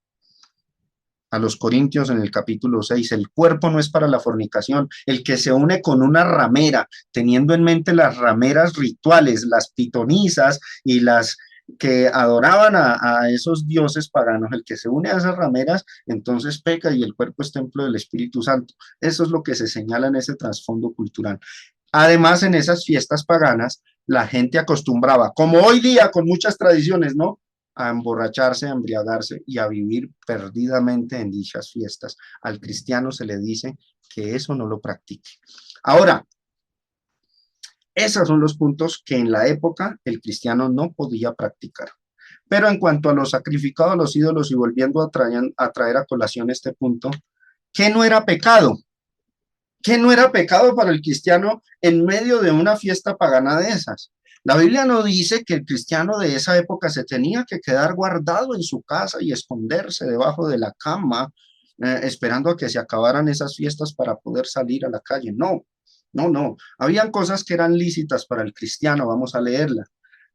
a los Corintios en el capítulo 6, el cuerpo no es para la fornicación, el que se une con una ramera, teniendo en mente las rameras rituales, las pitonisas y las que adoraban a esos dioses paganos, el que se une a esas rameras, entonces peca y el cuerpo es templo del Espíritu Santo. Eso es lo que se señala en ese trasfondo cultural. Además, en esas fiestas paganas, la gente acostumbraba, como hoy día con muchas tradiciones, ¿no? A emborracharse, a embriagarse y a vivir perdidamente en dichas fiestas. Al cristiano se le dice que eso no lo practique. Ahora, esos son los puntos que en la época el cristiano no podía practicar. Pero en cuanto a los sacrificados a los ídolos y volviendo a traer a colación este punto, ¿qué no era pecado? ¿Qué no era pecado para el cristiano en medio de una fiesta pagana de esas? La Biblia no dice que el cristiano de esa época se tenía que quedar guardado en su casa y esconderse debajo de la cama, esperando a que se acabaran esas fiestas para poder salir a la calle. No, no, no. Habían cosas que eran lícitas para el cristiano, vamos a leerla.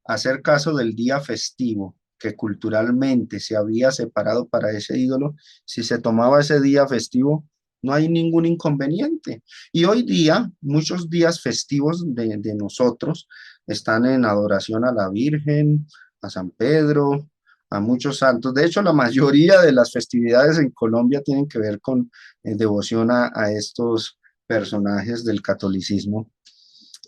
Hacer caso del día festivo que culturalmente se había separado para ese ídolo, si se tomaba ese día festivo, no hay ningún inconveniente. Y hoy día, muchos días festivos de nosotros están en adoración a la Virgen, a San Pedro, a muchos santos. De hecho, la mayoría de las festividades en Colombia tienen que ver con devoción a estos personajes del catolicismo.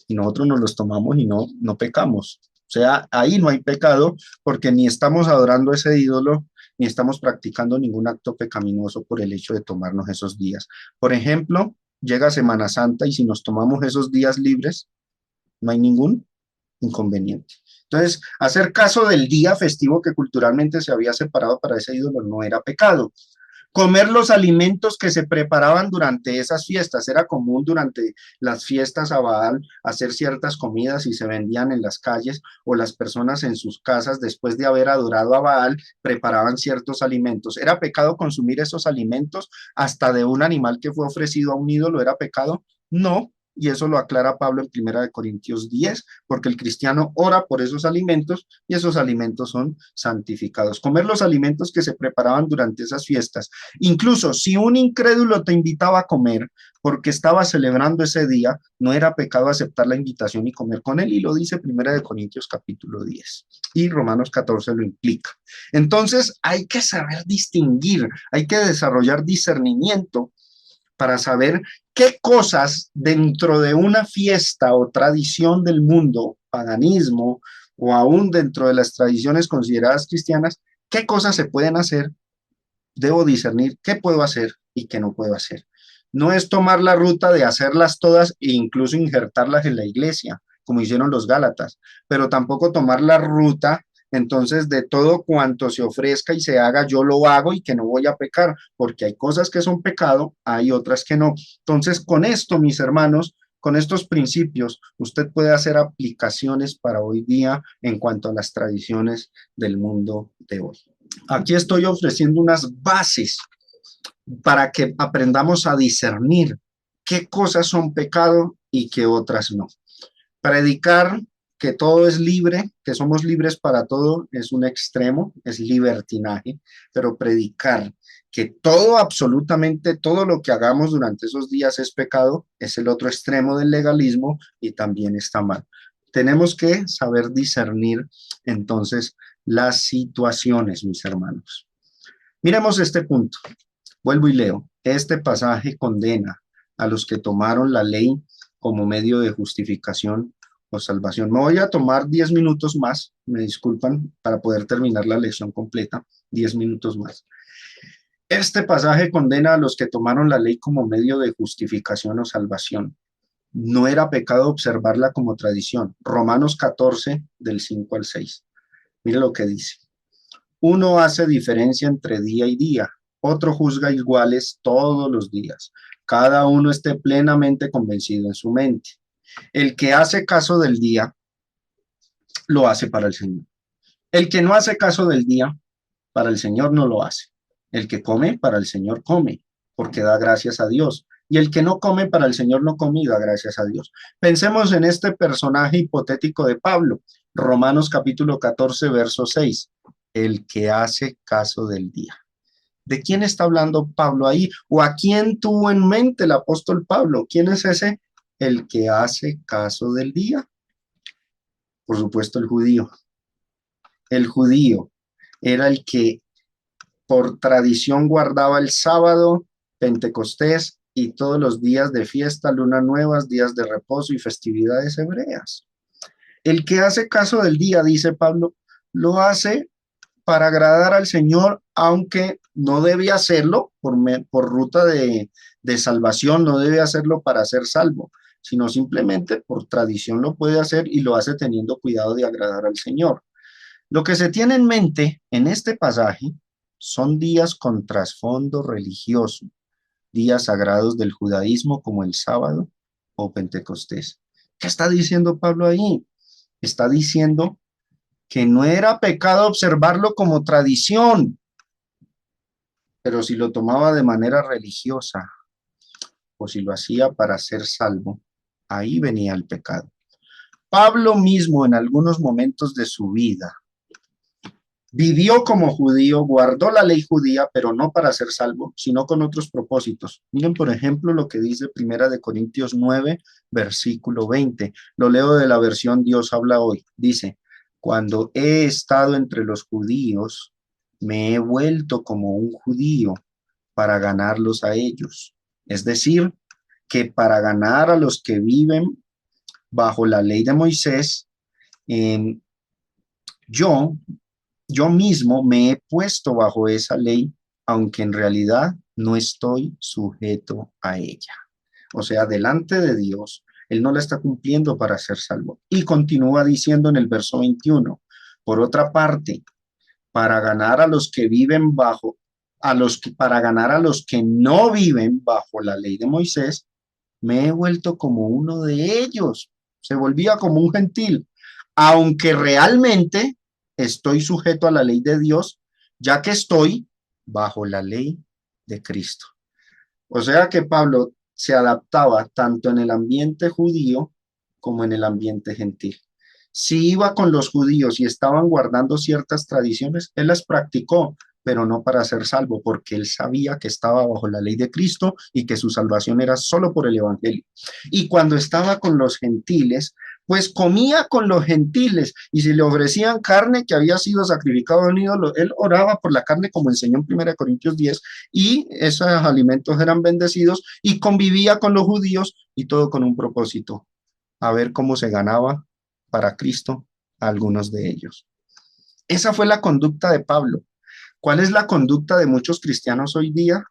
Y nosotros nos los tomamos y no pecamos. O sea, ahí no hay pecado porque ni estamos adorando ese ídolo, ni estamos practicando ningún acto pecaminoso por el hecho de tomarnos esos días. Por ejemplo, llega Semana Santa y si nos tomamos esos días libres, no hay ningún inconveniente. Entonces, hacer caso del día festivo que culturalmente se había separado para ese ídolo no era pecado. Comer los alimentos que se preparaban durante esas fiestas. Era común durante las fiestas a Baal hacer ciertas comidas y se vendían en las calles o las personas en sus casas después de haber adorado a Baal preparaban ciertos alimentos. ¿Era pecado consumir esos alimentos hasta de un animal que fue ofrecido a un ídolo? ¿Era pecado? No, y eso lo aclara Pablo en 1 Corintios 10, porque el cristiano ora por esos alimentos y esos alimentos son santificados. Comer los alimentos que se preparaban durante esas fiestas. Incluso si un incrédulo te invitaba a comer porque estaba celebrando ese día, no era pecado aceptar la invitación y comer con él, y lo dice 1 Corintios capítulo 10 y Romanos 14 lo implica. Entonces hay que saber distinguir, hay que desarrollar discernimiento para saber qué cosas dentro de una fiesta o tradición del mundo, paganismo, o aún dentro de las tradiciones consideradas cristianas, qué cosas se pueden hacer. Debo discernir qué puedo hacer y qué no puedo hacer. No es tomar la ruta de hacerlas todas e incluso injertarlas en la iglesia, como hicieron los Gálatas, pero tampoco tomar la ruta entonces de todo cuanto se ofrezca y se haga, yo lo hago y que no voy a pecar, porque hay cosas que son pecado, hay otras que no. Entonces, con esto, mis hermanos, con estos principios, usted puede hacer aplicaciones para hoy día en cuanto a las tradiciones del mundo de hoy. Aquí estoy ofreciendo unas bases para que aprendamos a discernir qué cosas son pecado y qué otras no. Predicar que todo es libre, que somos libres para todo, es un extremo, es libertinaje, pero predicar que todo, absolutamente todo lo que hagamos durante esos días es pecado, es el otro extremo del legalismo y también está mal. Tenemos que saber discernir entonces las situaciones, mis hermanos. Miremos este punto. Vuelvo y leo. Este pasaje condena a los que tomaron la ley como medio de justificación o salvación. Me voy a tomar 10 minutos más, me disculpan, para poder terminar la lección completa, 10 minutos más. Este pasaje condena a los que tomaron la ley como medio de justificación o salvación. No era pecado observarla como tradición. Romanos 14, del 5 al 6. Mire lo que dice. Uno hace diferencia entre día y día, otro juzga iguales todos los días. Cada uno esté plenamente convencido en su mente. El que hace caso del día, lo hace para el Señor. El que no hace caso del día, para el Señor no lo hace. El que come, para el Señor come, porque da gracias a Dios. Y el que no come, para el Señor no come y da gracias a Dios. Pensemos en este personaje hipotético de Pablo. Romanos capítulo 14, verso 6. El que hace caso del día. ¿De quién está hablando Pablo ahí? ¿O a quién tuvo en mente el apóstol Pablo? ¿Quién es ese? El que hace caso del día. Por supuesto, el judío. El judío era el que por tradición guardaba el sábado, Pentecostés y todos los días de fiesta, lunas nuevas, días de reposo y festividades hebreas. El que hace caso del día, dice Pablo, lo hace para agradar al Señor, aunque no debe hacerlo por ruta de salvación, no debe hacerlo para ser salvo, sino simplemente por tradición lo puede hacer y lo hace teniendo cuidado de agradar al Señor. Lo que se tiene en mente en este pasaje son días con trasfondo religioso, días sagrados del judaísmo como el sábado o Pentecostés. ¿Qué está diciendo Pablo ahí? Está diciendo que no era pecado observarlo como tradición, pero si lo tomaba de manera religiosa o si lo hacía para ser salvo, ahí venía el pecado. Pablo mismo en algunos momentos de su vida vivió como judío, guardó la ley judía, pero no para ser salvo, sino con otros propósitos. Miren, por ejemplo, lo que dice 1 Corintios 9, versículo 20. Lo leo de la versión Dios habla hoy. Dice, cuando he estado entre los judíos, me he vuelto como un judío para ganarlos a ellos. Es decir, que para ganar a los que viven bajo la ley de Moisés, eh, yo yo mismo me he puesto bajo esa ley, aunque en realidad no estoy sujeto a ella. O sea, delante de Dios, él no la está cumpliendo para ser salvo. Y continúa diciendo en el verso 21, por otra parte, para ganar a los que viven bajo, para ganar a los que no viven bajo la ley de Moisés, me he vuelto como uno de ellos. Se volvía como un gentil, aunque realmente estoy sujeto a la ley de Dios, ya que estoy bajo la ley de Cristo. O sea que Pablo se adaptaba tanto en el ambiente judío como en el ambiente gentil. Si iba con los judíos y estaban guardando ciertas tradiciones, él las practicó, pero no para ser salvo, porque él sabía que estaba bajo la ley de Cristo y que su salvación era solo por el Evangelio. Y cuando estaba con los gentiles, pues comía con los gentiles, y si le ofrecían carne que había sido sacrificado a un ídolo, él oraba por la carne, como enseñó en 1 Corintios 10, y esos alimentos eran bendecidos, y convivía con los judíos, y todo con un propósito: a ver cómo se ganaba para Cristo a algunos de ellos. Esa fue la conducta de Pablo. ¿Cuál es la conducta de muchos cristianos hoy día?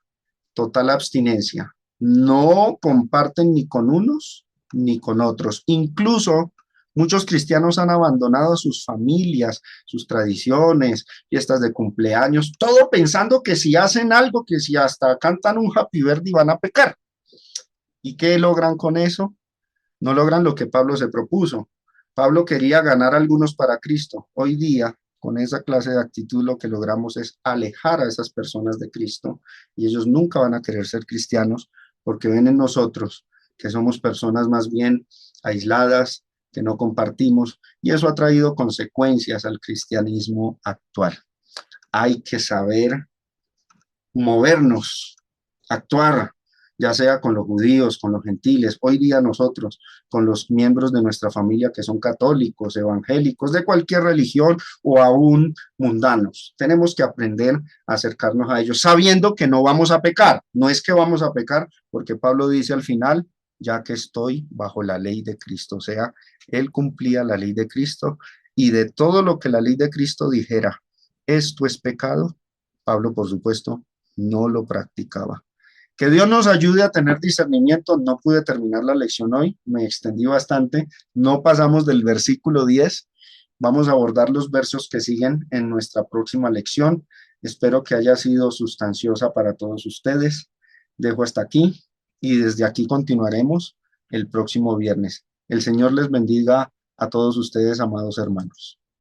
Total abstinencia. No comparten ni con unos ni con otros. Incluso muchos cristianos han abandonado sus familias, sus tradiciones, fiestas de cumpleaños, todo pensando que si hacen algo, que si hasta cantan un Happy Birthday van a pecar. ¿Y qué logran con eso? No logran lo que Pablo se propuso. Pablo quería ganar a algunos para Cristo. Hoy día, con esa clase de actitud, lo que logramos es alejar a esas personas de Cristo, y ellos nunca van a querer ser cristianos porque ven en nosotros que somos personas más bien aisladas, que no compartimos, y eso ha traído consecuencias al cristianismo actual. Hay que saber movernos, actuar, ya sea con los judíos, con los gentiles, hoy día nosotros, con los miembros de nuestra familia que son católicos, evangélicos, de cualquier religión o aún mundanos. Tenemos que aprender a acercarnos a ellos, sabiendo que no vamos a pecar. No es que vamos a pecar, porque Pablo dice al final: ya que estoy bajo la ley de Cristo. O sea, él cumplía la ley de Cristo, y de todo lo que la ley de Cristo dijera, esto es pecado, Pablo, por supuesto, no lo practicaba. Que Dios nos ayude a tener discernimiento. No pude terminar la lección hoy, me extendí bastante, no pasamos del versículo 10. Vamos a abordar los versos que siguen en nuestra próxima lección. Espero que haya sido sustanciosa para todos ustedes. Dejo hasta aquí, y desde aquí continuaremos el próximo viernes. El Señor les bendiga a todos ustedes, amados hermanos.